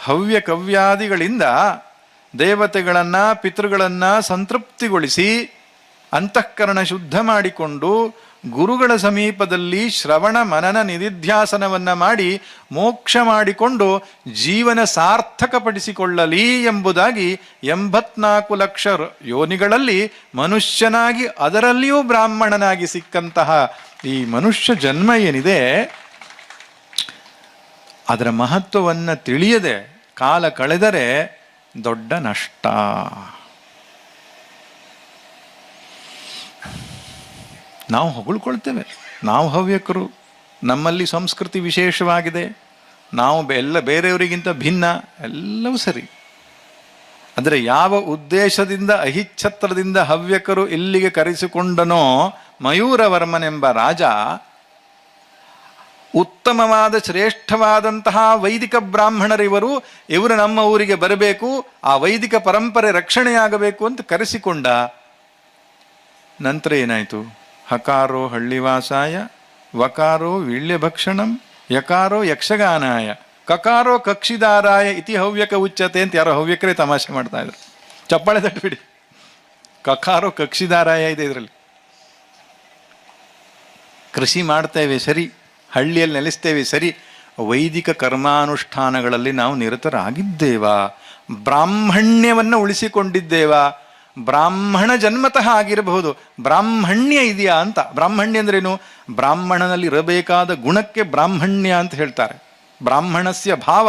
Speaker 2: ಹವ್ಯ ಕವ್ಯಾದಿಗಳಿಂದ ದೇವತೆಗಳನ್ನು, ಪಿತೃಗಳನ್ನು ಸಂತೃಪ್ತಿಗೊಳಿಸಿ ಅಂತಃಕರಣ ಶುದ್ಧ ಮಾಡಿಕೊಂಡು ಗುರುಗಳ ಸಮೀಪದಲ್ಲಿ ಶ್ರವಣ ಮನನ ನಿಧಿಧ್ಯಾಸನವನ್ನು ಮಾಡಿ ಮೋಕ್ಷ ಮಾಡಿಕೊಂಡು ಜೀವನ ಸಾರ್ಥಕಪಡಿಸಿಕೊಳ್ಳಲಿ ಎಂಬುದಾಗಿ 84 ಲಕ್ಷ ಯೋನಿಗಳಲ್ಲಿ ಮನುಷ್ಯನಾಗಿ, ಅದರಲ್ಲಿಯೂ ಬ್ರಾಹ್ಮಣನಾಗಿ ಸಿಕ್ಕಂತಹ ಈ ಮನುಷ್ಯ ಜನ್ಮ ಏನಿದೆ, ಅದರ ಮಹತ್ವವನ್ನು ತಿಳಿಯದೆ ಕಾಲ ಕಳೆದರೆ ದೊಡ್ಡ ನಷ್ಟ. ನಾವು ಹೊಗಳ್ಕೊಳ್ತೇವೆ, ನಾವು ಹವ್ಯಕರು, ನಮ್ಮಲ್ಲಿ ಸಂಸ್ಕೃತಿ ವಿಶೇಷವಾಗಿದೆ, ನಾವು ಎಲ್ಲ ಬೇರೆಯವರಿಗಿಂತ ಭಿನ್ನ, ಎಲ್ಲವೂ ಸರಿ. ಅಂದರೆ ಯಾವ ಉದ್ದೇಶದಿಂದ ಅಹಿಚ್ಛತ್ರದಿಂದ ಹವ್ಯಕರು ಇಲ್ಲಿಗೆ ಕರೆಸಿಕೊಂಡನೋ ಮಯೂರವರ್ಮನೆಂಬ ರಾಜ, ಉತ್ತಮವಾದ ಶ್ರೇಷ್ಠವಾದಂತಹ ವೈದಿಕ ಬ್ರಾಹ್ಮಣರಿವರು, ಇವರು ನಮ್ಮ ಊರಿಗೆ ಬರಬೇಕು, ಆ ವೈದಿಕ ಪರಂಪರೆ ರಕ್ಷಣೆಯಾಗಬೇಕು ಅಂತ ಕರೆಸಿಕೊಂಡ. ನಂತರ ಏನಾಯಿತು? ಹಕಾರೋ ಹಳ್ಳಿವಾಸಾಯ, ವಕಾರೋ ವೀಳ್ಯಭಕ್ಷಣಂ, ಯಕಾರೋ ಯಕ್ಷಗಾನಾಯ, ಕಕಾರೋ ಕಕ್ಷಿದಾರಾಯ ಇತಿ ಹವ್ಯಕ ಉಚ್ಚತೆ ಅಂತ ಯಾರೋ ಹವ್ಯಕರೇ ತಮಾಷೆ ಮಾಡ್ತಾ ಇದ್ರು. ಚಪ್ಪಾಳೆ ತಟ್ಬಿಡಿ. ಕಕಾರೋ ಕಕ್ಷಿದಾರಾಯ ಇದೆ ಇದರಲ್ಲಿ. ಕೃಷಿ ಮಾಡ್ತೇವೆ ಸರಿ, ಹಳ್ಳಿಯಲ್ಲಿ ನೆಲೆಸ್ತೇವೆ ಸರಿ, ವೈದಿಕ ಕರ್ಮಾನುಷ್ಠಾನಗಳಲ್ಲಿ ನಾವು ನಿರತರಾಗಿದ್ದೇವಾ? ಬ್ರಾಹ್ಮಣ್ಯವನ್ನು ಉಳಿಸಿಕೊಂಡಿದ್ದೇವಾ? ಬ್ರಾಹ್ಮಣ ಜನ್ಮತಃ ಆಗಿರಬಹುದು, ಬ್ರಾಹ್ಮಣ್ಯ ಇದೆಯಾ ಅಂತ. ಬ್ರಾಹ್ಮಣ್ಯ ಅಂದ್ರೇನು? ಬ್ರಾಹ್ಮಣನಲ್ಲಿ ಇರಬೇಕಾದ ಗುಣಕ್ಕೆ ಬ್ರಾಹ್ಮಣ್ಯ ಅಂತ ಹೇಳ್ತಾರೆ. ಬ್ರಾಹ್ಮಣಸ್ಯ ಭಾವ.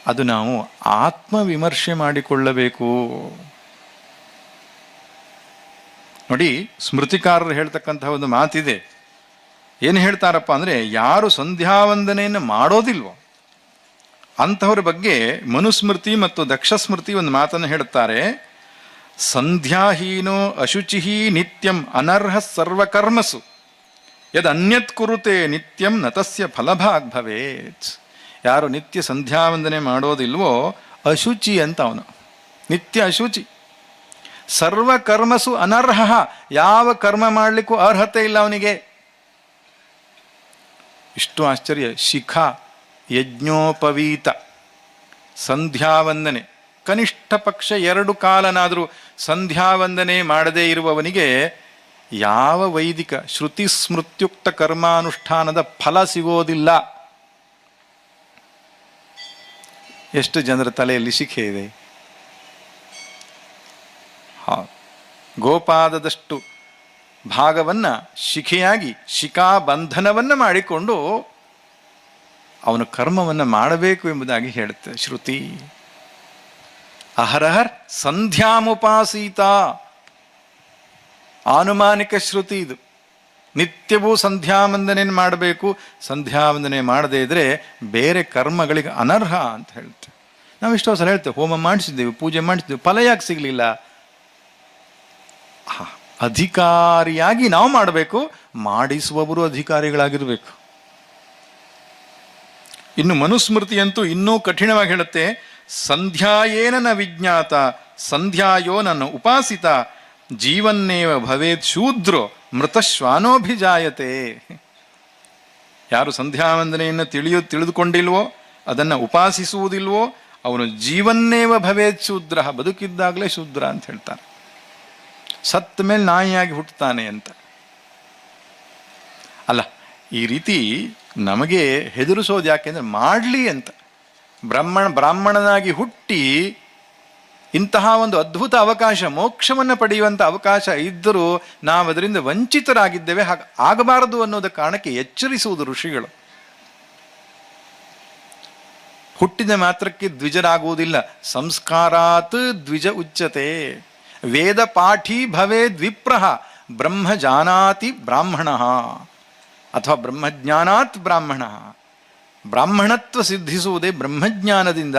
Speaker 2: ಅದು ನಾವು ಆತ್ಮವಿಮರ್ಶೆ ಮಾಡಿಕೊಳ್ಳಬೇಕು. ನೋಡಿ, ಸ್ಮೃತಿಕಾರರು ಹೇಳ್ತಕ್ಕಂತಹ ಒಂದು ಮಾತಿದೆ. ಏನು ಹೇಳ್ತಾರಪ್ಪ ಅಂದರೆ, ಯಾರು ಸಂಧ್ಯಾವಂದನೆಯನ್ನು ಮಾಡೋದಿಲ್ವೋ ಅಂಥವ್ರ ಬಗ್ಗೆ ಮನುಸ್ಮೃತಿ ಮತ್ತು ದಕ್ಷಸ್ಮೃತಿ ಒಂದು ಮಾತನ್ನು ಹೇಳುತ್ತಾರೆ. ಸಂಧ್ಯಾಹೀನೋ ಅಶುಚಿ ನಿತ್ಯಂ ಅನರ್ಹ ಸರ್ವಕರ್ಮಸು ಯದ್ ಅನ್ಯತ್ ಕುರುತೆ ನಿತ್ಯಂ ನತಸ್ಯ ಫಲಭಾಗ್ ಭವೇತ್. ಯಾರು ನಿತ್ಯ ಸಂಧ್ಯಾವಂದನೆ ಮಾಡೋದಿಲ್ವೋ ಅಶುಚಿ ಅಂತ ಅವನು, ನಿತ್ಯ ಅಶುಚಿ. ಸರ್ವಕರ್ಮಸು ಅನರ್ಹ, ಯಾವ ಕರ್ಮ ಮಾಡಲಿಕ್ಕೂ ಅರ್ಹತೆ ಇಲ್ಲ ಅವನಿಗೆ. ಇಷ್ಟು ಆಶ್ಚರ್ಯ. ಶಿಖಾ ಯಜ್ಞೋಪವೀತ ಸಂಧ್ಯಾವಂದನೆ, ಕನಿಷ್ಠ ಪಕ್ಷ 2 ಕಾಲನಾದರೂ ಸಂಧ್ಯಾವಂದನೆ ಮಾಡದೇ ಇರುವವನಿಗೆ ಯಾವ ವೈದಿಕ ಶ್ರುತಿ ಸ್ಮೃತ್ಯುಕ್ತ ಕರ್ಮಾನುಷ್ಠಾನದ ಫಲ ಸಿಗೋದಿಲ್ಲ. ಎಷ್ಟು ಜನರ ತಲೆಯಲ್ಲಿ ಶಿಖೆ ಇದೆ? ಗೋಪಾದದಷ್ಟು ಭಾಗವನ್ನು ಶಿಖೆಯಾಗಿ ಶಿಖಾಬಂಧನವನ್ನು ಮಾಡಿಕೊಂಡು ಅವನು ಕರ್ಮವನ್ನು ಮಾಡಬೇಕು ಎಂಬುದಾಗಿ ಹೇಳುತ್ತೆ ಶ್ರುತಿ. ಅಹರಹರ್ ಸಂಧ್ಯಾಮುಪಾಸೀತ, ಆನುಮಾನಿಕ ಶ್ರುತಿ ಇದು. ನಿತ್ಯವೂ ಸಂಧ್ಯಾವಂದನೆಯನ್ನು ಮಾಡಬೇಕು, ಸಂಧ್ಯಾವಂದನೆ ಮಾಡದೇ ಇದ್ರೆ ಬೇರೆ ಕರ್ಮಗಳಿಗೆ ಅನರ್ಹ ಅಂತ ಹೇಳುತ್ತೆ. ನಾವು ಎಷ್ಟೋ ಸಲ ಹೇಳ್ತೇವೆ, ಹೋಮ ಮಾಡಿಸಿದ್ದೇವೆ, ಪೂಜೆ ಮಾಡಿಸಿದ್ದೇವೆ, ಫಲ ಯಾಕೆ ಸಿಗಲಿಲ್ಲ? ಅಧಿಕಾರಿಯಾಗಿ ನಾವು ಮಾಡಬೇಕು, ಮಾಡಿಸುವವರು ಅಧಿಕಾರಿಗಳಾಗಿರಬೇಕು. ಇನ್ನು ಮನುಸ್ಮೃತಿಯಂತೂ ಇನ್ನೂ ಕಠಿಣವಾಗಿ ಹೇಳುತ್ತೆ. ಸಂಧ್ಯಾಯೇನ ನ ವಿಜ್ಞಾತ ಸಂಧ್ಯಾಯೋ ನನ್ನ ಉಪಾಸಿತ ಜೀವನ್ನೇವ ಭವೇತ್ ಶೂದ್ರೋ ಮೃತಶ್ವಾನೋಭಿಜಾಯತೆ. ಯಾರು ಸಂಧ್ಯಾವಂದನೆಯನ್ನು ತಿಳಿದುಕೊಂಡಿಲ್ವೋ, ಅದನ್ನು ಉಪಾಸಿಸುವುದಿಲ್ವೋ, ಅವನು ಜೀವನ್ನೇವ ಭವೇತ್ ಶೂದ್ರ, ಬದುಕಿದ್ದಾಗಲೇ ಶೂದ್ರ ಅಂತ ಹೇಳ್ತಾನೆ. ಸತ್ತ ಮೇಲೆ ನಾಯಿಯಾಗಿ ಹುಟ್ಟುತ್ತಾನೆ ಅಂತ ಅಲ್ಲ. ಈ ರೀತಿ ನಮಗೆ ಹೆದರಿಸೋದು ಯಾಕೆಂದ್ರೆ ಮಾಡಲಿ ಅಂತ. ಬ್ರಾಹ್ಮಣನಾಗಿ ಹುಟ್ಟಿ ಇಂತಹ ಒಂದು ಅದ್ಭುತ ಅವಕಾಶ, ಮೋಕ್ಷವನ್ನು ಪಡೆಯುವಂಥ ಅವಕಾಶ ಇದ್ದರೂ ನಾವು ಅದರಿಂದ ವಂಚಿತರಾಗಿದ್ದೇವೆ. ಹಾಗೆ ಆಗಬಾರದು ಅನ್ನೋದ ಕಾರಣಕ್ಕೆ ಎಚ್ಚರಿಸುವುದು ಋಷಿಗಳು. ಹುಟ್ಟಿದ ಮಾತ್ರಕ್ಕೆ ದ್ವಿಜರಾಗುವುದಿಲ್ಲ. ಸಂಸ್ಕಾರಾತ್ ದ್ವಿಜ ಉಚ್ಯತೆ. ವೇದ ಪಾಠಿ ಭವೇ ದ್ವಿಪ್ರಹ ಬ್ರಹ್ಮ ಜಾನಾತಿ ಬ್ರಾಹ್ಮಣ ಅಥವಾ ಬ್ರಹ್ಮಜ್ಞಾನಾತ್ ಬ್ರಾಹ್ಮಣ. ಬ್ರಾಹ್ಮಣತ್ವ ಸಿದ್ಧಿಸುವುದೇ ಬ್ರಹ್ಮಜ್ಞಾನದಿಂದ.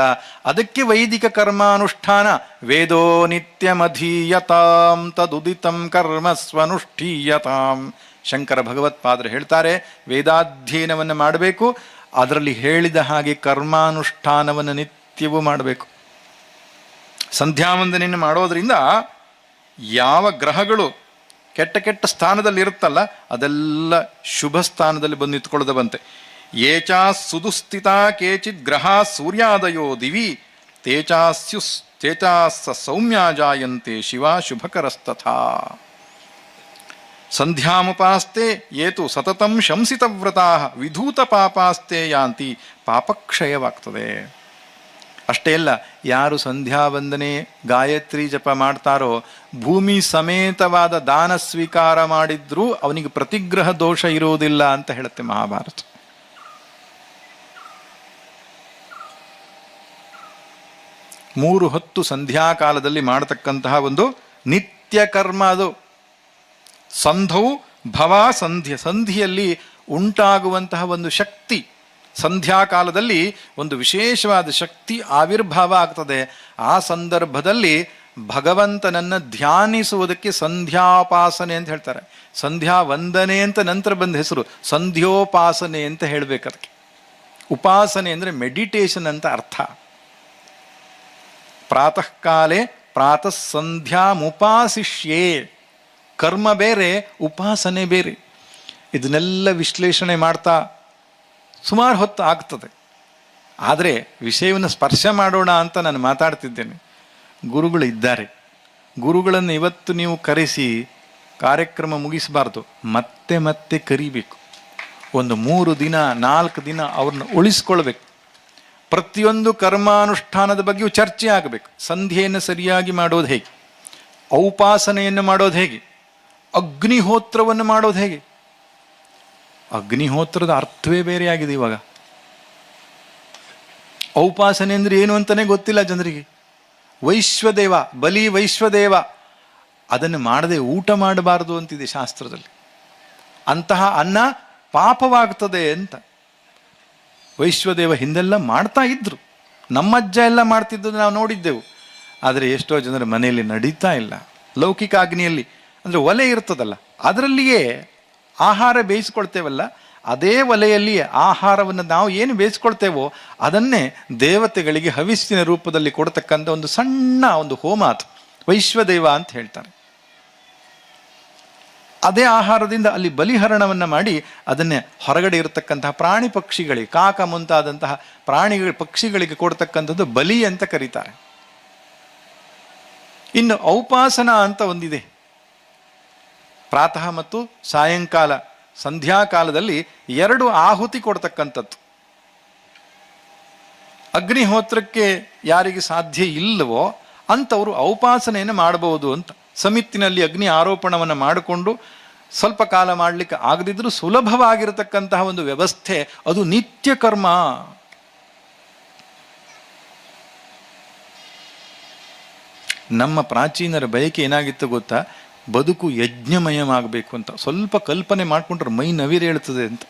Speaker 2: ಅದಕ್ಕೆ ವೈದಿಕ ಕರ್ಮಾನುಷ್ಠಾನ. ವೇದೋ ನಿತ್ಯಮಧೀಯತಾಂ ತದುದಿತಂ ಕರ್ಮ ಸ್ವನುಷ್ಠೀಯತಾಂ. ಶಂಕರ ಭಗವತ್ಪಾದರು ಹೇಳ್ತಾರೆ, ವೇದಾಧ್ಯಯನವನ್ನು ಮಾಡಬೇಕು, ಅದರಲ್ಲಿ ಹೇಳಿದ ಹಾಗೆ ಕರ್ಮಾನುಷ್ಠಾನವನ್ನು ನಿತ್ಯವೂ ಮಾಡಬೇಕು. ಸಂಧ್ಯಾವಂದನೆಯನ್ನು ಮಾಡೋದರಿಂದ ಯಾವ ಗ್ರಹಗಳು ಕೆಟ್ಟ ಕೆಟ್ಟ ಸ್ಥಾನದಲ್ಲಿ ಇರುತ್ತಲ್ಲ, ಅದೆಲ್ಲ ಶುಭ ಸ್ಥಾನದಲ್ಲಿ ಬಂದು ನಿಂತ್ಕೊಳ್ಳೋದ ಬಂತೆ. ಏಚಾ ಸುದುಸ್ಥಿತ ಕೇಚಿತ್ ಗ್ರಹ ಸೂರ್ಯಾದಯೋ ದಿವಿ ತೇಚಾಸ್ಸ ಸೌಮ್ಯ ಜಾಯಂತೆ ಶಿವ ಶುಭಕರಸ್ತಥಾ. ಸಂಧ್ಯಾಮುಪಾಸ್ತೆ ಏತು ಸತತಂ ಶಂಸಿತವ್ರತಾ ವಿಧೂತ ಪಾಪಾಸ್ತೆ ಯಾಂತಿ, ಪಾಪಕ್ಷಯವಾಗ್ತದೆ. ಅಷ್ಟೇ ಅಲ್ಲ, ಯಾರು ಸಂಧ್ಯಾವಂದನೆ ಗಾಯತ್ರಿ ಜಪ ಮಾಡ್ತಾರೋ ಭೂಮಿ ಸಮೇತವಾದ ದಾನ ಸ್ವೀಕಾರ ಮಾಡಿದ್ರೂ ಅವನಿಗೆ ಪ್ರತಿಗ್ರಹ ದೋಷ ಇರುವುದಿಲ್ಲ ಅಂತ ಹೇಳುತ್ತೆ ಮಹಾಭಾರತ. 3 ಹೊತ್ತು ಸಂಧ್ಯಾಕಾಲದಲ್ಲಿ ಮಾಡತಕ್ಕಂತಹ ಒಂದು ನಿತ್ಯ ಕರ್ಮ ಅದು. ಸಂಧೌ ಭವ ಸಂಧಿಯಲ್ಲಿ ಉಂಟಾಗುವಂತಹ ಒಂದು ಶಕ್ತಿ, ಸಂಧ್ಯಾಕಾಲದಲ್ಲಿ ಒಂದು ವಿಶೇಷವಾದ ಶಕ್ತಿ ಆವಿರ್ಭಾವ ಆಗ್ತದೆ. ಆ ಸಂದರ್ಭದಲ್ಲಿ ಭಗವಂತನನ್ನು ಧ್ಯಾನಿಸುವುದಕ್ಕೆ ಸಂಧ್ಯಾಪಾಸನೆ ಅಂತ ಹೇಳ್ತಾರೆ. ಸಂಧ್ಯಾ ವಂದನೆ ಅಂತ ನಂತರ ಬಂದ ಹೆಸರು, ಸಂಧ್ಯೋಪಾಸನೆ ಅಂತ ಹೇಳಬೇಕು. ಅದಕ್ಕೆ ಉಪಾಸನೆ ಅಂದರೆ ಮೆಡಿಟೇಷನ್ ಅಂತ ಅರ್ಥ. ಪ್ರಾತಃ ಕಾಲೇ ಪ್ರಾತಃ ಸಂಧ್ಯಾಮುಪಾಸಿಷ್ಯೇ. ಕರ್ಮ ಬೇರೆ, ಉಪಾಸನೆ ಬೇರೆ. ಇದನ್ನೆಲ್ಲ ವಿಶ್ಲೇಷಣೆ ಮಾಡ್ತಾ ಸುಮಾರು ಹೊತ್ತು ಆಗ್ತದೆ. ಆದರೆ ವಿಷಯವನ್ನು ಸ್ಪರ್ಶ ಮಾಡೋಣ ಅಂತ ನಾನು ಮಾತಾಡ್ತಿದ್ದೇನೆ. ಗುರುಗಳು ಇದ್ದಾರೆ. ಗುರುಗಳನ್ನು ಇವತ್ತು ನೀವು ಕರೆಸಿ ಕಾರ್ಯಕ್ರಮ ಮುಗಿಸಬಾರ್ದು, ಮತ್ತೆ ಮತ್ತೆ ಕರಿಬೇಕು. ಒಂದು 3 ದಿನ 4 ದಿನ ಅವ್ರನ್ನ ಉಳಿಸ್ಕೊಳ್ಬೇಕು. ಪ್ರತಿಯೊಂದು ಕರ್ಮಾನುಷ್ಠಾನದ ಬಗ್ಗೆಯೂ ಚರ್ಚೆ ಆಗಬೇಕು. ಸಂಧ್ಯೆಯನ್ನು ಸರಿಯಾಗಿ ಮಾಡೋದು ಹೇಗೆ, ಔಪಾಸನೆಯನ್ನು ಮಾಡೋದು ಹೇಗೆ, ಅಗ್ನಿಹೋತ್ರವನ್ನು ಮಾಡೋದು ಹೇಗೆ. ಅಗ್ನಿಹೋತ್ರದ ಅರ್ಥವೇ ಬೇರೆ ಆಗಿದೆ ಇವಾಗ. ಔಪಾಸನೆ ಅಂದ್ರೆ ಏನು ಅಂತಾನೆ ಗೊತ್ತಿಲ್ಲ ಜನರಿಗೆ. ವೈಶ್ವದೇವ, ಬಲಿ ವೈಶ್ವದೇವ, ಅದನ್ನು ಮಾಡದೆ ಊಟ ಮಾಡಬಾರದು ಅಂತಿದೆ ಶಾಸ್ತ್ರದಲ್ಲಿ. ಅಂತಹ ಅನ್ನ ಪಾಪವಾಗ್ತದೆ ಅಂತ. ವೈಶ್ವದೇವ ಹಿಂದೆಲ್ಲ ಮಾಡ್ತಾ ಇದ್ರು, ನಮ್ಮಜ್ಜ ಎಲ್ಲ ಮಾಡ್ತಿದ್ದದ್ದು ನಾವು ನೋಡಿದ್ದೆವು. ಆದರೆ ಎಷ್ಟೋ ಜನರ ಮನೆಯಲ್ಲಿ ನಡೀತಾ ಇಲ್ಲ. ಲೌಕಿಕ ಅಗ್ನಿಯಲ್ಲಿ ಅಂದರೆ ಒಲೆ ಇರ್ತದಲ್ಲ, ಅದರಲ್ಲಿಯೇ ಆಹಾರ ಬೇಯಿಸ್ಕೊಳ್ತೇವಲ್ಲ, ಅದೇ ಒಲೆಯಲ್ಲಿಯೇ ಆಹಾರವನ್ನು ನಾವು ಏನು ಬೇಯಿಸ್ಕೊಳ್ತೇವೋ ಅದನ್ನೇ ದೇವತೆಗಳಿಗೆ ಹವಿಸ್ಸಿನ ರೂಪದಲ್ಲಿ ಕೊಡ್ತಕ್ಕಂಥ ಒಂದು ಸಣ್ಣ ಒಂದು ಹೋಮ ಅದು ವೈಶ್ವದೇವ ಅಂತ ಹೇಳ್ತಾರೆ. ಅದೇ ಆಹಾರದಿಂದ ಅಲ್ಲಿ ಬಲಿಹರಣವನ್ನು ಮಾಡಿ ಅದನ್ನೇ ಹೊರಗಡೆ ಇರತಕ್ಕಂತಹ ಪ್ರಾಣಿ ಪಕ್ಷಿಗಳಿಗೆ, ಕಾಕ ಮುಂತಾದಂತಹ ಪಕ್ಷಿಗಳಿಗೆ ಕೊಡ್ತಕ್ಕಂಥದ್ದು ಬಲಿ ಅಂತ ಕರೀತಾರೆ. ಇನ್ನು ಔಪಾಸನ ಅಂತ ಒಂದಿದೆ. ಪ್ರಾತಃ ಮತ್ತು ಸಾಯಂಕಾಲ ಸಂಧ್ಯಾಕಾಲದಲ್ಲಿ 2 ಆಹುತಿ ಕೊಡ್ತಕ್ಕಂಥದ್ದು. ಅಗ್ನಿಹೋತ್ರಕ್ಕೆ ಯಾರಿಗೆ ಸಾಧ್ಯ ಇಲ್ಲವೋ ಅಂಥವರು ಔಪಾಸನೆಯನ್ನು ಮಾಡಬಹುದು ಅಂತ. ಸಮಿತ್ತಿನಲ್ಲಿ ಅಗ್ನಿ ಆರೋಪಣವನ್ನು ಮಾಡಿಕೊಂಡು ಸ್ವಲ್ಪ ಕಾಲ ಮಾಡಲಿಕ್ಕೆ ಆಗದಿದ್ರೂ ಸುಲಭವಾಗಿರತಕ್ಕಂತಹ ಒಂದು ವ್ಯವಸ್ಥೆ, ಅದು ನಿತ್ಯ ಕರ್ಮ. ನಮ್ಮ ಪ್ರಾಚೀನರ ಬಯಕೆ ಏನಾಗಿತ್ತು ಗೊತ್ತಾ? ಬದುಕು ಯಜ್ಞಮಯವಾಗಬೇಕು ಅಂತ. ಸ್ವಲ್ಪ ಕಲ್ಪನೆ ಮಾಡಿಕೊಂಡ್ರೆ ಮೈ ನವಿರೇಳ್ತದೆ ಅಂತ.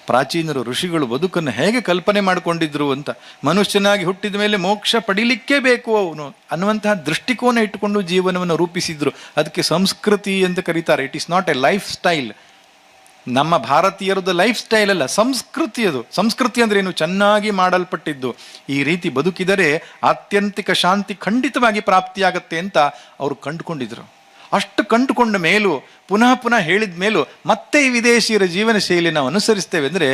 Speaker 2: ಪ್ರಾಚೀನರು ಋಷಿಗಳು ಬದುಕನ್ನು ಹೇಗೆ ಕಲ್ಪನೆ ಮಾಡಿಕೊಂಡಿದ್ರು ಅಂತ. ಮನುಷ್ಯನಾಗಿ ಹುಟ್ಟಿದ ಮೇಲೆ ಮೋಕ್ಷ ಪಡಿಲಿಕ್ಕೇ ಬೇಕು ಅವನು ಅನ್ನುವಂತಹ ದೃಷ್ಟಿಕೋನ ಇಟ್ಟುಕೊಂಡು ಜೀವನವನ್ನು ರೂಪಿಸಿದ್ರು. ಅದಕ್ಕೆ ಸಂಸ್ಕೃತಿ ಅಂತ ಕರೀತಾರೆ. It is not A life style. ನಮ್ಮ ಭಾರತೀಯರದ್ದು ಲೈಫ್ ಸ್ಟೈಲ್ ಅಲ್ಲ, ಸಂಸ್ಕೃತಿ ಅದು. ಸಂಸ್ಕೃತಿ ಅಂದ್ರೆ ಏನು? ಚೆನ್ನಾಗಿ ಮಾಡಲ್ಪಟ್ಟಿದ್ದು. ಈ ರೀತಿ ಬದುಕಿದರೆ ಆತ್ಯಂತಿಕ ಶಾಂತಿ ಖಂಡಿತವಾಗಿ ಪ್ರಾಪ್ತಿಯಾಗತ್ತೆ ಅಂತ ಅವರು ಕಂಡುಕೊಂಡಿದ್ರು. ಅಷ್ಟು ಕಂಡುಕೊಂಡ ಮೇಲೂ ಪುನಃ ಪುನಃ ಹೇಳಿದ ಮೇಲೂ ಮತ್ತೆ ಈ ವಿದೇಶಿಯರ ಜೀವನ ಶೈಲಿ ನಾವು ಅನುಸರಿಸ್ತೇವೆ ಅಂದರೆ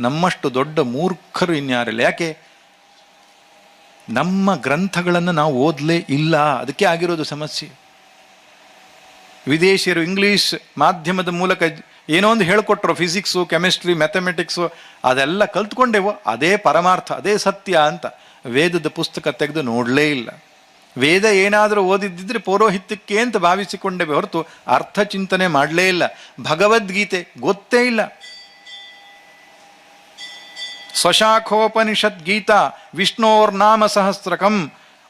Speaker 2: ನಮ್ಮಷ್ಟು ದೊಡ್ಡ ಮೂರ್ಖರು ಇನ್ಯಾರಿಲ್ಲ. ಯಾಕೆ? ನಮ್ಮ ಗ್ರಂಥಗಳನ್ನು ನಾವು ಓದಲೇ ಇಲ್ಲ, ಅದಕ್ಕೆ ಆಗಿರೋದು ಸಮಸ್ಯೆ. ವಿದೇಶಿಯರು ಇಂಗ್ಲಿಷ್ ಮಾಧ್ಯಮದ ಮೂಲಕ ಏನೋ ಒಂದು ಹೇಳ್ಕೊಟ್ರು, ಫಿಸಿಕ್ಸು, ಕೆಮಿಸ್ಟ್ರಿ, ಮ್ಯಾಥಮೆಟಿಕ್ಸು, ಅದೆಲ್ಲ ಕಲ್ತ್ಕೊಂಡೆವು, ಅದೇ ಪರಮಾರ್ಥ, ಅದೇ ಸತ್ಯ ಅಂತ. ವೇದದ ಪುಸ್ತಕ ತೆಗೆದು ನೋಡಲೇ ಇಲ್ಲ. ವೇದ ಏನಾದರೂ ಓದಿದ್ದಿದ್ರೆ ಪೌರೋಹಿತ್ಯಕ್ಕೆ ಅಂತ ಭಾವಿಸಿಕೊಂಡೇ ಹೊರತು ಅರ್ಥ ಚಿಂತನೆ ಮಾಡಲೇ ಇಲ್ಲ. ಭಗವದ್ಗೀತೆ ಗೊತ್ತೇ ಇಲ್ಲ. ಸ್ವಶಾಖೋಪನಿಷತ್ ಗೀತಾ ವಿಷ್ಣೋರ್ನಾಮ ಸಹಸ್ರಕಂ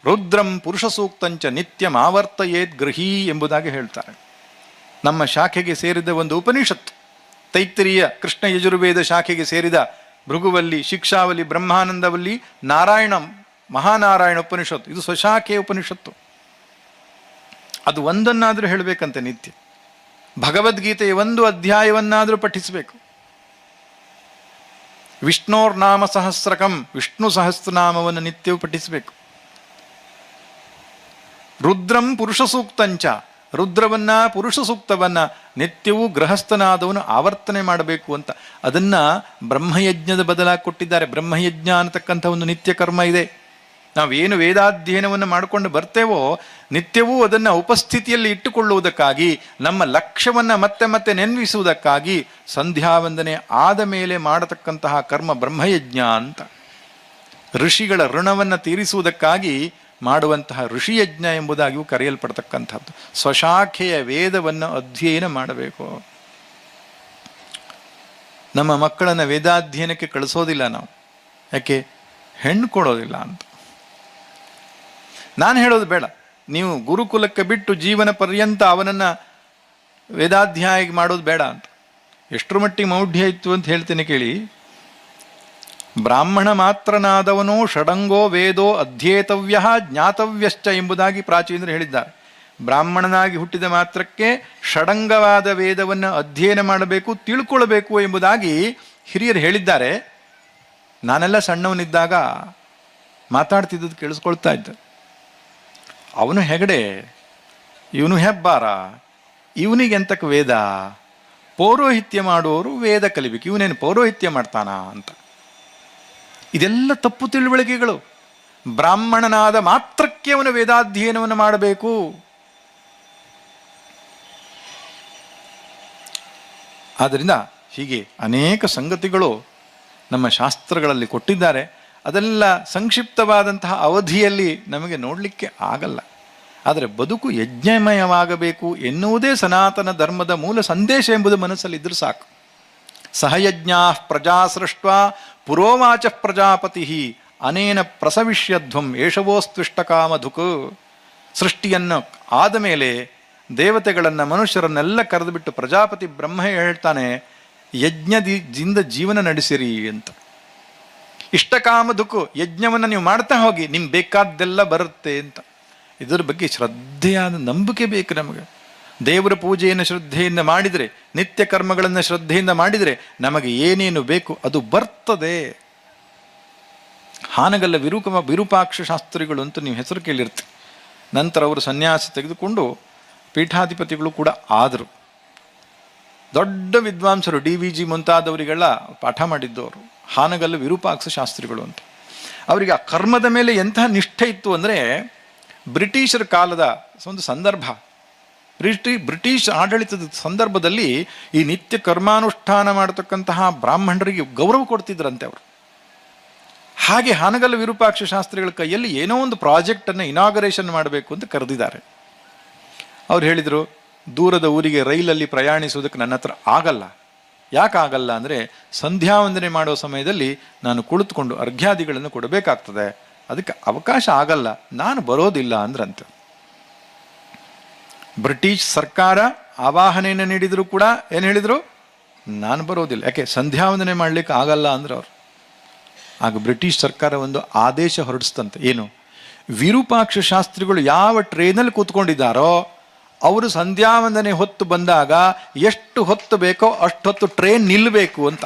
Speaker 2: ರುದ್ರಂ ಪುರುಷ ಸೂಕ್ತಂಚ ನಿತ್ಯಂ ಆವರ್ತಯೇದ್ ಗೃಹೀ ಎಂಬುದಾಗಿ ಹೇಳ್ತಾರೆ. ನಮ್ಮ ಶಾಖೆಗೆ ಸೇರಿದ ಒಂದು ಉಪನಿಷತ್ತು, ತೈತ್ತಿರೀಯ ಕೃಷ್ಣ ಯಜುರ್ವೇದ ಶಾಖೆಗೆ ಸೇರಿದ ಭೃಗುವಲ್ಲಿ, ಶಿಕ್ಷಾವಲಿ, ಬ್ರಹ್ಮಾನಂದವಲ್ಲಿ, ನಾರಾಯಣ ಮಹಾನಾರಾಯಣ ಉಪನಿಷತ್ತು. ಇದು ಸ್ವಶಾಖೆಯ ಉಪನಿಷತ್ತು. ಅದು ಒಂದನ್ನಾದರೂ ಹೇಳಬೇಕಂತೆ ನಿತ್ಯ. ಭಗವದ್ಗೀತೆಯ 1 ಅಧ್ಯಾಯವನ್ನಾದರೂ ಪಠಿಸಬೇಕು. ವಿಷ್ಣೋರ್ನಾಮ ಸಹಸ್ರಕಂ, ವಿಷ್ಣು ಸಹಸ್ರನಾಮವನ್ನು ನಿತ್ಯವೂ ಪಠಿಸಬೇಕು. ರುದ್ರಂ ಪುರುಷ ಸೂಕ್ತಂಚ, ರುದ್ರವನ್ನ ಪುರುಷ ಸೂಕ್ತವನ್ನ ನಿತ್ಯವೂ ಗೃಹಸ್ಥನಾದವನು ಆವರ್ತನೆ ಮಾಡಬೇಕು ಅಂತ. ಅದನ್ನ ಬ್ರಹ್ಮಯಜ್ಞದ ಬದಲಾಗಿ ಕೊಟ್ಟಿದ್ದಾರೆ. ಬ್ರಹ್ಮಯಜ್ಞ ಅನ್ನತಕ್ಕಂಥ ಒಂದು ನಿತ್ಯ ಕರ್ಮ ಇದೆ. ನಾವೇನು ವೇದಾಧ್ಯಯನವನ್ನು ಮಾಡಿಕೊಂಡು ಬರ್ತೇವೋ ನಿತ್ಯವೂ ಅದನ್ನು ಉಪಸ್ಥಿತಿಯಲ್ಲಿ ಇಟ್ಟುಕೊಳ್ಳುವುದಕ್ಕಾಗಿ, ನಮ್ಮ ಲಕ್ಷ್ಯವನ್ನು ಮತ್ತೆ ಮತ್ತೆ ನೆನಪಿಸುವುದಕ್ಕಾಗಿ ಸಂಧ್ಯಾವಂದನೆ ಆದ ಮೇಲೆ ಮಾಡತಕ್ಕಂತಹ ಕರ್ಮ ಬ್ರಹ್ಮಯಜ್ಞ ಅಂತ. ಋಷಿಗಳ ಋಣವನ್ನು ತೀರಿಸುವುದಕ್ಕಾಗಿ ಮಾಡುವಂತಹ ಋಷಿಯಜ್ಞ ಎಂಬುದಾಗಿಯೂ ಕರೆಯಲ್ಪಡ್ತಕ್ಕಂಥದ್ದು. ಸ್ವಶಾಖೆಯ ವೇದವನ್ನು ಅಧ್ಯಯನ ಮಾಡಬೇಕು. ನಮ್ಮ ಮಕ್ಕಳನ್ನು ವೇದಾಧ್ಯಯನಕ್ಕೆ ಕಳಿಸೋದಿಲ್ಲ ನಾವು. ಯಾಕೆ? ಹೆಣ್ಣು ಕೊಡೋದಿಲ್ಲ ಅಂತ. ನಾನು ಹೇಳೋದು ಬೇಡ, ನೀವು ಗುರುಕುಲಕ್ಕೆ ಬಿಟ್ಟು ಜೀವನ ಪರ್ಯಂತ ಅವನನ್ನು ವೇದಾಧ್ಯಾಯ ಮಾಡೋದು ಬೇಡ ಅಂತ. ಎಷ್ಟರ ಮಟ್ಟಿಗೆ ಮೌಢ್ಯ ಇತ್ತು ಅಂತ ಹೇಳ್ತೇನೆ ಕೇಳಿ. ಬ್ರಾಹ್ಮಣ ಮಾತ್ರನಾದವನು ಷಡಂಗೋ ವೇದೋ ಅಧ್ಯೇತವ್ಯ ಜ್ಞಾತವ್ಯಶ್ಚ ಎಂಬುದಾಗಿ ಪ್ರಾಚೀನರು ಹೇಳಿದ್ದಾರೆ. ಬ್ರಾಹ್ಮಣನಾಗಿ ಹುಟ್ಟಿದ ಮಾತ್ರಕ್ಕೆ ಷಡಂಗವಾದ ವೇದವನ್ನು ಅಧ್ಯಯನ ಮಾಡಬೇಕು, ತಿಳ್ಕೊಳ್ಬೇಕು ಎಂಬುದಾಗಿ ಹಿರಿಯರು ಹೇಳಿದ್ದಾರೆ. ನಾನೆಲ್ಲ ಸಣ್ಣವನಿದ್ದಾಗ ಮಾತಾಡ್ತಿದ್ದದ್ದು ಕೇಳಿಸ್ಕೊಳ್ತಾ ಇದ್ದ. ಅವನು ಹೆಗಡೆ, ಇವನು ಹೆಬ್ಬಾರ, ಇವನಿಗೆ ಎಂತಕ್ಕೆ ವೇದ? ಪೌರೋಹಿತ್ಯ ಮಾಡುವವರು ವೇದ ಕಲಿಬೇಕು, ಇವನೇನು ಪೌರೋಹಿತ್ಯ ಮಾಡ್ತಾನ ಅಂತ. ಇದೆಲ್ಲ ತಪ್ಪು ತಿಳುವಳಿಕೆಗಳು. ಬ್ರಾಹ್ಮಣನಾದ ಮಾತ್ರಕ್ಕೆ ಅವನು ವೇದಾಧ್ಯಯನವನ್ನು ಮಾಡಬೇಕು. ಆದ್ದರಿಂದ ಹೀಗೆ ಅನೇಕ ಸಂಗತಿಗಳು ನಮ್ಮ ಶಾಸ್ತ್ರಗಳಲ್ಲಿ ಕೊಟ್ಟಿದ್ದಾರೆ. ಅದೆಲ್ಲ ಸಂಕ್ಷಿಪ್ತವಾದಂತಹ ಅವಧಿಯಲ್ಲಿ ನಮಗೆ ನೋಡಲಿಕ್ಕೆ ಆಗಲ್ಲ. ಆದರೆ ಬದುಕು ಯಜ್ಞಮಯವಾಗಬೇಕು ಎನ್ನುವುದೇ ಸನಾತನ ಧರ್ಮದ ಮೂಲ ಸಂದೇಶ ಎಂಬುದು ಮನಸ್ಸಲ್ಲಿದ್ದರೂ ಸಾಕು. ಸಹಯಜ್ಞಾ ಪ್ರಜಾ ಸೃಷ್ಟ ಪುರೋವಾಚ ಪ್ರಜಾಪತಿ ಅನೇನ ಪ್ರಸವಿಷ್ಯಧ್ವಂ ಏಷವೋಸ್ತ್ವಿಷ್ಟಕಾಮಧುಕ್. ಸೃಷ್ಟಿಯನ್ನು ಆದ ಮೇಲೆ ದೇವತೆಗಳನ್ನು ಮನುಷ್ಯರನ್ನೆಲ್ಲ ಕರೆದುಬಿಟ್ಟು ಪ್ರಜಾಪತಿ ಬ್ರಹ್ಮ ಹೇಳ್ತಾನೆ, ಯಜ್ಞದಿಂದ ಜೀವನ ನಡೆಸಿರಿ ಅಂತ. ಇಷ್ಟಕಾಮಧುಕ್, ಯಜ್ಞವನ್ನು ನೀವು ಮಾಡ್ತಾ ಹೋಗಿ, ನಿಮ್ಗೆ ಬೇಕಾದ್ದೆಲ್ಲ ಬರುತ್ತೆ ಅಂತ. ಇದರ ಬಗ್ಗೆ ಶ್ರದ್ಧೆಯಾದ ನಂಬಿಕೆ ಬೇಕು ನಮಗೆ. ದೇವರ ಪೂಜೆಯನ್ನು ಶ್ರದ್ಧೆಯಿಂದ ಮಾಡಿದರೆ, ನಿತ್ಯ ಕರ್ಮಗಳನ್ನು ಶ್ರದ್ಧೆಯಿಂದ ಮಾಡಿದರೆ ನಮಗೆ ಏನೇನು ಬೇಕು ಅದು ಬರ್ತದೆ. ಹಾನಗಲ್ಲ ವಿರೂಪಾಕ್ಷ ಶಾಸ್ತ್ರಿಗಳು ಅಂತ ನೀವು ಹೆಸರು ಕೇಳಿರ್ತೀವಿ. ನಂತರ ಅವರು ಸನ್ಯಾಸ ತೆಗೆದುಕೊಂಡು ಪೀಠಾಧಿಪತಿಗಳು ಕೂಡ ಆದರು. ದೊಡ್ಡ ವಿದ್ವಾಂಸರು, DVG ಮುಂತಾದವರಿಗೆಲ್ಲ ಪಾಠ ಮಾಡಿದ್ದವರು ಹಾನಗಲ್ಲ ವಿರೂಪಾಕ್ಷ ಶಾಸ್ತ್ರಿಗಳು ಅಂತ. ಅವರಿಗೆ ಆ ಕರ್ಮದ ಮೇಲೆ ಎಂತಹ ನಿಷ್ಠೆ ಇತ್ತು ಅಂದರೆ, ಬ್ರಿಟಿಷರ ಕಾಲದ ಒಂದು ಸಂದರ್ಭ, ಬ್ರಿಟಿಷ್ ಆಡಳಿತದ ಸಂದರ್ಭದಲ್ಲಿ ಈ ನಿತ್ಯ ಕರ್ಮಾನುಷ್ಠಾನ ಮಾಡತಕ್ಕಂತಹ ಬ್ರಾಹ್ಮಣರಿಗೆ ಗೌರವ ಕೊಡ್ತಿದ್ರಂತೆ ಅವರು. ಹಾಗೆ ಹಾನಗಲ್ಲ ವಿರೂಪಾಕ್ಷ ಶಾಸ್ತ್ರಿಗಳ ಕೈಯಲ್ಲಿ ಏನೋ ಒಂದು ಪ್ರಾಜೆಕ್ಟನ್ನು ಇನಾಗರೇಷನ್ ಮಾಡಬೇಕು ಅಂತ ಕರೆದಿದ್ದಾರೆ. ಅವ್ರು ಹೇಳಿದರು, ದೂರದ ಊರಿಗೆ ರೈಲಲ್ಲಿ ಪ್ರಯಾಣಿಸೋದಕ್ಕೆ ನನ್ನ ಹತ್ರ ಆಗಲ್ಲ. ಯಾಕಾಗಲ್ಲ ಅಂದರೆ, ಸಂಧ್ಯಾವಂದನೆ ಮಾಡೋ ಸಮಯದಲ್ಲಿ ನಾನು ಕುಳಿತುಕೊಂಡು ಅರ್ಘ್ಯಾದಿಗಳನ್ನು ಕೊಡಬೇಕಾಗ್ತದೆ, ಅದಕ್ಕೆ ಅವಕಾಶ ಆಗಲ್ಲ, ನಾನು ಬರೋದಿಲ್ಲ ಅಂದ್ರಂತೆ. ಬ್ರಿಟಿಷ್ ಸರ್ಕಾರ ಆವಾಹನೆಯನ್ನು ನೀಡಿದ್ರು ಕೂಡ ಏನು ಹೇಳಿದರು, ನಾನು ಬರೋದಿಲ್ಲ, ಯಾಕೆ ಸಂಧ್ಯಾವಂದನೆ ಮಾಡಲಿಕ್ಕೆ ಆಗಲ್ಲ ಅಂದ್ರೆ ಅವರು. ಆಗ ಬ್ರಿಟಿಷ್ ಸರ್ಕಾರ ಒಂದು ಆದೇಶ ಹೊರಡಿಸ್ತಂತೆ, ಏನು, ವಿರೂಪಾಕ್ಷ ಶಾಸ್ತ್ರಿಗಳು ಯಾವ ಟ್ರೈನಲ್ಲಿ ಕೂತ್ಕೊಂಡಿದ್ದಾರೋ ಅವರು ಸಂಧ್ಯಾವಂದನೆ ಹೊತ್ತು ಬಂದಾಗ ಎಷ್ಟು ಹೊತ್ತು ಬೇಕೋ ಅಷ್ಟೊತ್ತು ಟ್ರೈನ್ ನಿಲ್ಲಬೇಕು ಅಂತ.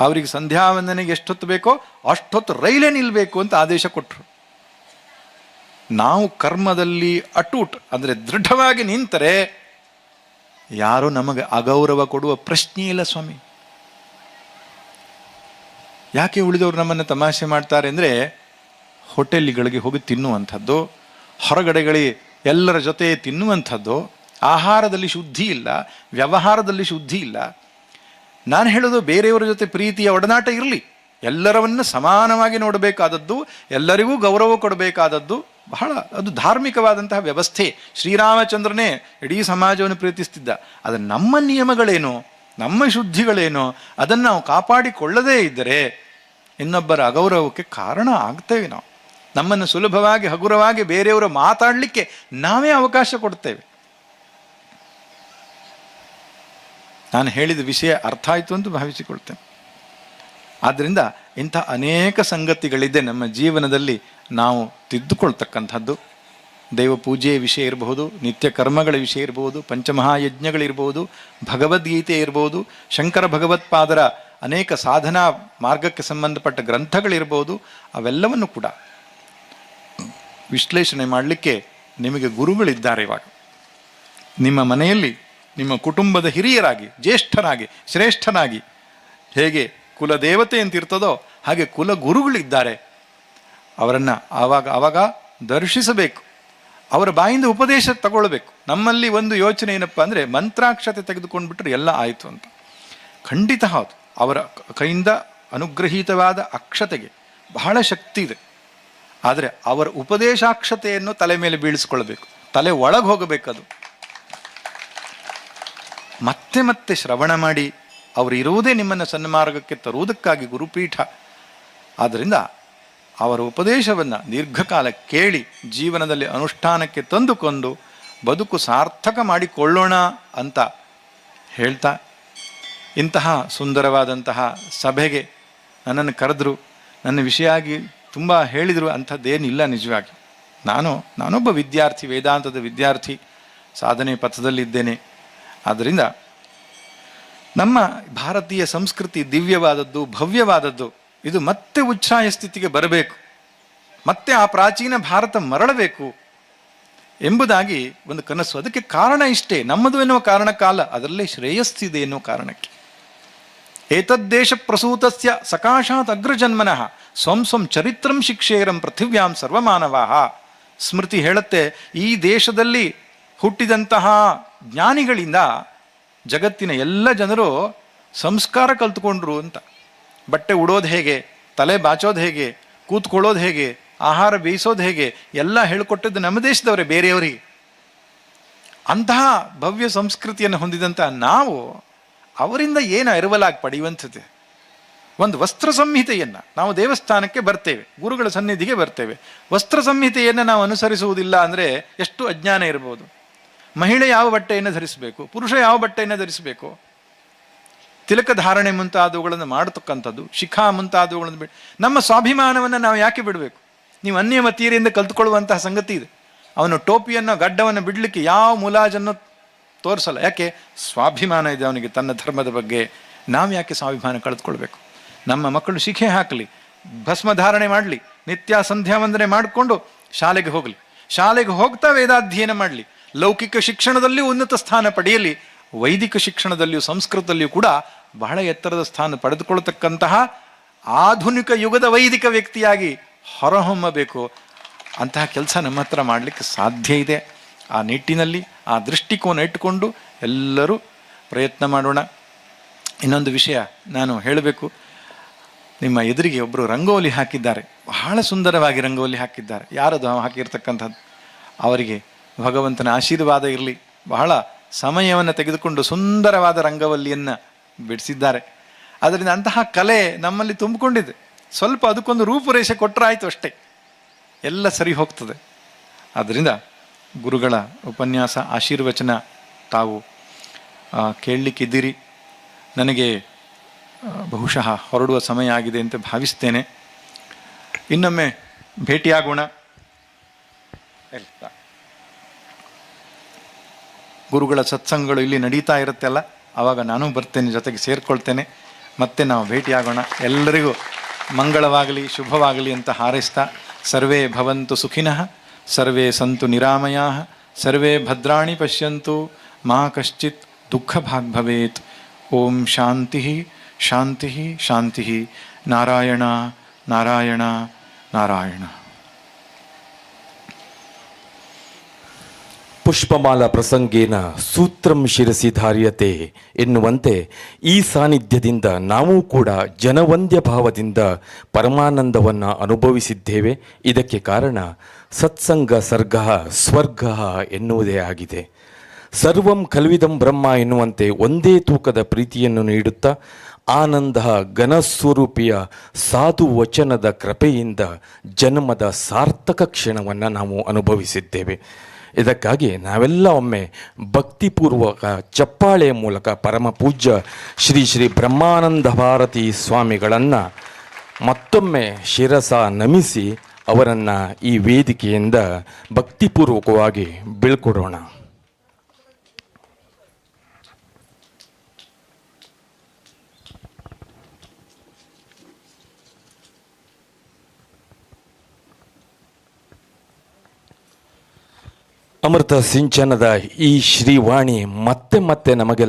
Speaker 2: ಅವರಿಗೆ ಸಂಧ್ಯಾವಂದನೆಗೆ ಎಷ್ಟೊತ್ತು ಬೇಕೋ ಅಷ್ಟೊತ್ತು ರೈಲೇ ನಿಲ್ಲಬೇಕು ಅಂತ ಆದೇಶ ಕೊಟ್ಟರು. ನಾವು ಕರ್ಮದಲ್ಲಿ ಅಟೂಟ್ ಅಂದರೆ ದೃಢವಾಗಿ ನಿಂತರೆ ಯಾರೂ ನಮಗೆ ಅಗೌರವ ಕೊಡುವ ಪ್ರಶ್ನೆ ಇಲ್ಲ ಸ್ವಾಮಿ. ಯಾಕೆ ಉಳಿದವರು ನಮ್ಮನ್ನು ತಮಾಷೆ ಮಾಡ್ತಾರೆ ಅಂದರೆ, ಹೋಟೆಲ್ಗಳಿಗೆ ಹೋಗಿ ತಿನ್ನುವಂಥದ್ದು, ಹೊರಗಡೆಗಳಿಗೆ ಎಲ್ಲರ ಜೊತೆ ತಿನ್ನುವಂಥದ್ದು, ಆಹಾರದಲ್ಲಿ ಶುದ್ಧಿ ಇಲ್ಲ, ವ್ಯವಹಾರದಲ್ಲಿ ಶುದ್ಧಿ ಇಲ್ಲ. ನಾನು ಹೇಳೋದು, ಬೇರೆಯವರ ಜೊತೆ ಪ್ರೀತಿಯ ಒಡನಾಟ ಇರಲಿ, ಎಲ್ಲರವನ್ನು ಸಮಾನವಾಗಿ ನೋಡಬೇಕಾದದ್ದು, ಎಲ್ಲರಿಗೂ ಗೌರವ ಕೊಡಬೇಕಾದದ್ದು ಬಹಳ ಅದು ಧಾರ್ಮಿಕವಾದಂತಹ ವ್ಯವಸ್ಥೆ. ಶ್ರೀರಾಮಚಂದ್ರನೇ ಇಡೀ ಸಮಾಜವನ್ನು ಪ್ರೀತಿಸ್ತಿದ್ದ. ಆದರೆ ನಮ್ಮ ನಿಯಮಗಳೇನು, ನಮ್ಮ ಶುದ್ಧಿಗಳೇನು, ಅದನ್ನು ನಾವು ಕಾಪಾಡಿಕೊಳ್ಳದೇ ಇದ್ದರೆ ಇನ್ನೊಬ್ಬರ ಅಗೌರವಕ್ಕೆ ಕಾರಣ ಆಗ್ತೇವೆ. ನಾವು ನಮ್ಮನ್ನು ಸುಲಭವಾಗಿ ಹಗುರವಾಗಿ ಬೇರೆಯವರು ಮಾತಾಡಲಿಕ್ಕೆ ನಾವೇ ಅವಕಾಶ ಕೊಡ್ತೇವೆ. ನಾನು ಹೇಳಿದ ವಿಷಯ ಅರ್ಥ ಆಯಿತು ಅಂತ ಭಾವಿಸಿಕೊಳ್ತೇನೆ. ಆದ್ದರಿಂದ ಇಂಥ ಅನೇಕ ಸಂಗತಿಗಳಿದೆ ನಮ್ಮ ಜೀವನದಲ್ಲಿ ನಾವು ತಿದ್ದುಕೊಳ್ತಕ್ಕಂಥದ್ದು. ದೈವ ಪೂಜೆಯ ವಿಷಯ ಇರಬಹುದು, ನಿತ್ಯ ಕರ್ಮಗಳ ವಿಷಯ ಇರಬಹುದು, ಪಂಚಮಹಾಯಜ್ಞಗಳಿರ್ಬೋದು, ಭಗವದ್ಗೀತೆ ಇರ್ಬೋದು, ಶಂಕರ ಭಗವತ್ಪಾದರ ಅನೇಕ ಸಾಧನಾ ಮಾರ್ಗಕ್ಕೆ ಸಂಬಂಧಪಟ್ಟ ಗ್ರಂಥಗಳಿರ್ಬೋದು. ಅವೆಲ್ಲವನ್ನು ಕೂಡ ವಿಶ್ಲೇಷಣೆ ಮಾಡಲಿಕ್ಕೆ ನಿಮಗೆ ಗುರುಗಳಿದ್ದಾರೆ. ಇವಾಗ ನಿಮ್ಮ ಮನೆಯಲ್ಲಿ ನಿಮ್ಮ ಕುಟುಂಬದ ಹಿರಿಯರಾಗಿ, ಜ್ಯೇಷ್ಠನಾಗಿ, ಶ್ರೇಷ್ಠನಾಗಿ ಹೇಗೆ ಕುಲದೇವತೆ ಅಂತಿರ್ತದೋ ಹಾಗೆ ಕುಲಗುರುಗಳಿದ್ದಾರೆ. ಅವರನ್ನು ಆವಾಗ ದರ್ಶಿಸಬೇಕು, ಅವರ ಬಾಯಿಂದ ಉಪದೇಶ ತಗೊಳ್ಬೇಕು. ನಮ್ಮಲ್ಲಿ ಒಂದು ಯೋಚನೆ ಏನಪ್ಪ ಅಂದರೆ, ಮಂತ್ರಾಕ್ಷತೆ ತೆಗೆದುಕೊಂಡ್ಬಿಟ್ರೆ ಎಲ್ಲ ಆಯಿತು ಅಂತ. ಖಂಡಿತ ಹೌದು, ಅವರ ಕೈಯಿಂದ ಅನುಗ್ರಹೀತವಾದ ಅಕ್ಷತೆಗೆ ಬಹಳ ಶಕ್ತಿ ಇದೆ. ಆದರೆ ಅವರ ಉಪದೇಶಾಕ್ಷತೆಯನ್ನು ತಲೆ ಮೇಲೆ ಬೀಳಿಸ್ಕೊಳ್ಬೇಕು, ತಲೆ ಒಳಗೆ ಹೋಗಬೇಕದು. ಮತ್ತೆ ಮತ್ತೆ ಶ್ರವಣ ಮಾಡಿ ಅವರು ಇರುವುದೇ ನಿಮ್ಮನ್ನು ಸನ್ಮಾರ್ಗಕ್ಕೆ ತರುವುದಕ್ಕಾಗಿ ಗುರುಪೀಠ. ಆದ್ದರಿಂದ ಅವರ ಉಪದೇಶವನ್ನು ದೀರ್ಘಕಾಲ ಕೇಳಿ ಜೀವನದಲ್ಲಿ ಅನುಷ್ಠಾನಕ್ಕೆ ತಂದುಕೊಂಡು ಬದುಕು ಸಾರ್ಥಕ ಮಾಡಿಕೊಳ್ಳೋಣ ಅಂತ ಹೇಳ್ತಾ, ಇಂತಹ ಸುಂದರವಾದಂತಹ ಸಭೆಗೆ ನನ್ನನ್ನು ಕರೆದ್ರು, ನನ್ನ ವಿಷಯ ಆಗಿ ತುಂಬ ಹೇಳಿದರು. ಅಂಥದ್ದೇನಿಲ್ಲ. ನಿಜವಾಗಿ ನಾನೊಬ್ಬ ವಿದ್ಯಾರ್ಥಿ, ವೇದಾಂತದ ವಿದ್ಯಾರ್ಥಿ, ಸಾಧನೆ ಪಥದಲ್ಲಿದ್ದೇನೆ. ಆದ್ದರಿಂದ ನಮ್ಮ ಭಾರತೀಯ ಸಂಸ್ಕೃತಿ ದಿವ್ಯವಾದದ್ದು, ಭವ್ಯವಾದದ್ದು. ಇದು ಮತ್ತೆ ಉಚ್ಛ್ರಾಯ ಸ್ಥಿತಿಗೆ ಬರಬೇಕು, ಮತ್ತೆ ಆ ಪ್ರಾಚೀನ ಭಾರತ ಮರಳಬೇಕು ಎಂಬುದಾಗಿ ಒಂದು ಕನಸು. ಅದಕ್ಕೆ ಕಾರಣ ಇಷ್ಟೇ, ನಮ್ಮದು ಎನ್ನುವ ಕಾರಣಕ್ಕಲ್ಲ, ಅದರಲ್ಲೇ ಶ್ರೇಯಸ್ಸಿದೆ ಎನ್ನುವ ಕಾರಣಕ್ಕೆ. ಏತದ್ದೇಶ ಪ್ರಸೂತಸ್ಯ ಸಕಾಶಾತ್ ಅಗ್ರಜನ್ಮನಃ ಸ್ವಂ ಸ್ವಂ ಚರಿತ್ರಂ ಶಿಕ್ಷೇರಂ ಪೃಥಿವ್ಯಾಂ ಸರ್ವಮಾನವಾಹ. ಸ್ಮೃತಿ ಹೇಳುತ್ತೆ, ಈ ದೇಶದಲ್ಲಿ ಹುಟ್ಟಿದಂತಹ ಜ್ಞಾನಿಗಳಿಂದ ಜಗತ್ತಿನ ಎಲ್ಲ ಜನರು ಸಂಸ್ಕಾರ ಕಲ್ತ್ಕೊಂಡ್ರು ಅಂತ. ಬಟ್ಟೆ ಉಡೋದು ಹೇಗೆ, ತಲೆ ಬಾಚೋದು ಹೇಗೆ, ಕೂತ್ಕೊಳ್ಳೋದು ಹೇಗೆ, ಆಹಾರ ಬೇಯಿಸೋದು ಹೇಗೆ ಎಲ್ಲ ಹೇಳಿಕೊಟ್ಟದ್ದು ನಮ್ಮ ದೇಶದವರೇ, ಬೇರೆಯವರಿಗೆ. ಅಂತಹ ಭವ್ಯ ಸಂಸ್ಕೃತಿಯನ್ನು ಹೊಂದಿದಂಥ ನಾವು ಅವರಿಂದ ಏನು ಎರವಲಾಗಿ ಪಡೆಯುವಂಥದ್ದು? ಒಂದು ವಸ್ತ್ರ ಸಂಹಿತೆಯನ್ನು, ನಾವು ದೇವಸ್ಥಾನಕ್ಕೆ ಬರ್ತೇವೆ, ಗುರುಗಳ ಸನ್ನಿಧಿಗೆ ಬರ್ತೇವೆ, ವಸ್ತ್ರ ಸಂಹಿತೆಯನ್ನು ನಾವು ಅನುಸರಿಸುವುದಿಲ್ಲ ಅಂದರೆ ಎಷ್ಟು ಅಜ್ಞಾನ ಇರಬಹುದು. ಮಹಿಳೆ ಯಾವ ಬಟ್ಟೆಯನ್ನು ಧರಿಸಬೇಕು, ಪುರುಷ ಯಾವ ಬಟ್ಟೆಯನ್ನು ಧರಿಸಬೇಕು, ತಿಲಕ ಧಾರಣೆ ಮುಂತಾದವುಗಳನ್ನು ಮಾಡತಕ್ಕಂಥದ್ದು, ಶಿಖಾ ಮುಂತಾದವುಗಳನ್ನು ಬಿಟ್ಟು ನಮ್ಮ ಸ್ವಾಭಿಮಾನವನ್ನು ನಾವು ಯಾಕೆ ಬಿಡಬೇಕು? ನೀವು ಅನ್ಯಮತೀಯರಿಂದ ಕಲ್ತ್ಕೊಳ್ಳುವಂತಹ ಸಂಗತಿ ಇದೆ. ಅವನು ಟೋಪಿಯನ್ನು ಗಡ್ಡವನ್ನು ಬಿಡಲಿಕ್ಕೆ ಯಾವ ಮುಲಾಜನ್ನು ತೋರಿಸಲ್ಲ. ಯಾಕೆ? ಸ್ವಾಭಿಮಾನ ಇದೆ ಅವನಿಗೆ ತನ್ನ ಧರ್ಮದ ಬಗ್ಗೆ. ನಾವು ಯಾಕೆ ಸ್ವಾಭಿಮಾನ ಕಳೆದುಕೊಳ್ಬೇಕು? ನಮ್ಮ ಮಕ್ಕಳು ಶಿಖೆ ಹಾಕಲಿ, ಭಸ್ಮ ಧಾರಣೆ ಮಾಡಲಿ, ನಿತ್ಯ ಸಂಧ್ಯಾ ವಂದನೆ ಮಾಡಿಕೊಂಡು ಶಾಲೆಗೆ ಹೋಗಲಿ, ಶಾಲೆಗೆ ಹೋಗ್ತಾ ವೇದಾಧ್ಯಯನ ಮಾಡಲಿ, ಲೌಕಿಕ ಶಿಕ್ಷಣದಲ್ಲಿಯೂ ಉನ್ನತ ಸ್ಥಾನ ಪಡೆಯಲಿ, ವೈದಿಕ ಶಿಕ್ಷಣದಲ್ಲಿಯೂ ಸಂಸ್ಕೃತದಲ್ಲಿಯೂ ಕೂಡ ಬಹಳ ಎತ್ತರದ ಸ್ಥಾನ ಪಡೆದುಕೊಳ್ಳತಕ್ಕಂತಹ ಆಧುನಿಕ ಯುಗದ ವೈದಿಕ ವ್ಯಕ್ತಿಯಾಗಿ ಹೊರಹೊಮ್ಮಬೇಕು. ಅಂತಹ ಕೆಲಸ ನಮ್ಮ ಹತ್ರ ಮಾಡಲಿಕ್ಕೆ ಸಾಧ್ಯ ಇದೆ. ಆ ನಿಟ್ಟಿನಲ್ಲಿ ಆ ದೃಷ್ಟಿಕೋನ ಇಟ್ಟುಕೊಂಡು ಎಲ್ಲರೂ ಪ್ರಯತ್ನ ಮಾಡೋಣ. ಇನ್ನೊಂದು ವಿಷಯ ನಾನು ಹೇಳಬೇಕು. ನಿಮ್ಮ ಎದುರಿಗೆ ಒಬ್ಬರು ರಂಗೋಲಿ ಹಾಕಿದ್ದಾರೆ, ಬಹಳ ಸುಂದರವಾಗಿ ರಂಗೋಲಿ ಹಾಕಿದ್ದಾರೆ. ಯಾರದು ಹಾಕಿರ್ತಕ್ಕಂಥದ್ದು? ಅವರಿಗೆ ಭಗವಂತನ ಆಶೀರ್ವಾದ ಇರಲಿ. ಬಹಳ ಸಮಯವನ್ನು ತೆಗೆದುಕೊಂಡು ಸುಂದರವಾದ ರಂಗವಲ್ಲಿಯನ್ನು ಬಿಡಿಸಿದ್ದಾರೆ. ಅದರಿಂದ ಅಂತಹ ಕಲೆ ನಮ್ಮಲ್ಲಿ ತುಂಬಿಕೊಂಡಿದೆ. ಸ್ವಲ್ಪ ಅದಕ್ಕೊಂದು ರೂಪುರೇಷೆ ಕೊಟ್ಟರೆ ಆಯಿತು, ಅಷ್ಟೇ, ಎಲ್ಲ ಸರಿ ಹೋಗ್ತದೆ. ಆದ್ದರಿಂದ ಗುರುಗಳ ಉಪನ್ಯಾಸ, ಆಶೀರ್ವಚನ ತಾವು ಕೇಳಲಿಕ್ಕಿದ್ದೀರಿ. ನನಗೆ ಬಹುಶಃ ಹೊರಡುವ ಸಮಯ ಆಗಿದೆ ಅಂತ ಭಾವಿಸ್ತೇನೆ. ಇನ್ನೊಮ್ಮೆ ಭೇಟಿಯಾಗೋಣ. ಗುರುಗಳ ಸತ್ಸಂಗಗಳು ಇಲ್ಲಿ ನಡೀತಾ ಇರುತ್ತೆಲ್ಲ, ಆವಾಗ ನಾನು ಬರ್ತೇನೆ, ಜೊತೆಗೆ ಸೇರಿಕೊಳ್ತೇನೆ. ಮತ್ತೆ ನಾವು ಭೇಟಿಯಾಗೋಣ. ಎಲ್ಲರಿಗೂ ಮಂಗಳವಾಗಲಿ, ಶುಭವಾಗಲಿ ಅಂತ ಹಾರೈಸ್ತಾ, ಸರ್ವೇ ಭವಂತು ಸುಖಿನಃ, ಸರ್ವೇ ಸಂತು ನಿರಾಮಯಾಃ, ಸರ್ವೇ ಭದ್ರಾಣಿ ಪಶ್ಯಂತು, ಮಾ ಕಶ್ಚಿತ್ ದುಃಖ ಭಾಗ್ ಭವೇತ್. ಓಂ ಶಾಂತಿ ಶಾಂತಿ ಶಾಂತಿ. ನಾರಾಯಣ ನಾರಾಯಣ ನಾರಾಯಣ.
Speaker 1: ಪುಷ್ಪಮಾಲಾ ಪ್ರಸಂಗೇನ ಸೂತ್ರಂ ಶಿರಸಿ ಧಾರ್ಯತೆ ಎನ್ನುವಂತೆ ಈ ಸಾನ್ನಿಧ್ಯದಿಂದ ನಾವು ಕೂಡ ಜನವಂದ್ಯ ಭಾವದಿಂದ ಪರಮಾನಂದವನ್ನು ಅನುಭವಿಸಿದ್ದೇವೆ. ಇದಕ್ಕೆ ಕಾರಣ ಸತ್ಸಂಗ ಸರ್ಗ ಸ್ವರ್ಗ ಎನ್ನುವುದೇ ಆಗಿದೆ. ಸರ್ವಂ ಕಲ್ವಿದಂ ಬ್ರಹ್ಮ ಎನ್ನುವಂತೆ ಒಂದೇ ತೂಕದ ಪ್ರೀತಿಯನ್ನು ನೀಡುತ್ತಾ ಆನಂದ ಘನಸ್ವರೂಪಿಯ ಸಾಧು ವಚನದ ಕೃಪೆಯಿಂದ ಜನ್ಮದ ಸಾರ್ಥಕ ಕ್ಷಣವನ್ನು ನಾವು ಅನುಭವಿಸಿದ್ದೇವೆ. ಇದಕ್ಕಾಗಿ ನಾವೆಲ್ಲ ಒಮ್ಮೆ ಭಕ್ತಿಪೂರ್ವಕ ಚಪ್ಪಾಳೆಯ ಮೂಲಕ ಪರಮ ಪೂಜ್ಯ ಶ್ರೀ ಶ್ರೀ ಬ್ರಹ್ಮಾನಂದ ಭಾರತಿ ಸ್ವಾಮಿಗಳನ್ನು ಮತ್ತೊಮ್ಮೆ ಶಿರಸ ನಮಿಸಿ ಅವರನ್ನು ಈ ವೇದಿಕೆಯಿಂದ ಭಕ್ತಿಪೂರ್ವಕವಾಗಿ ಬೀಳ್ಕೊಡೋಣ. ಅಮೃತ ಸಿಂಚನದ ಈ ಶ್ರೀವಾಣಿ ಮತ್ತೆ ಮತ್ತೆ ನಮಗೆ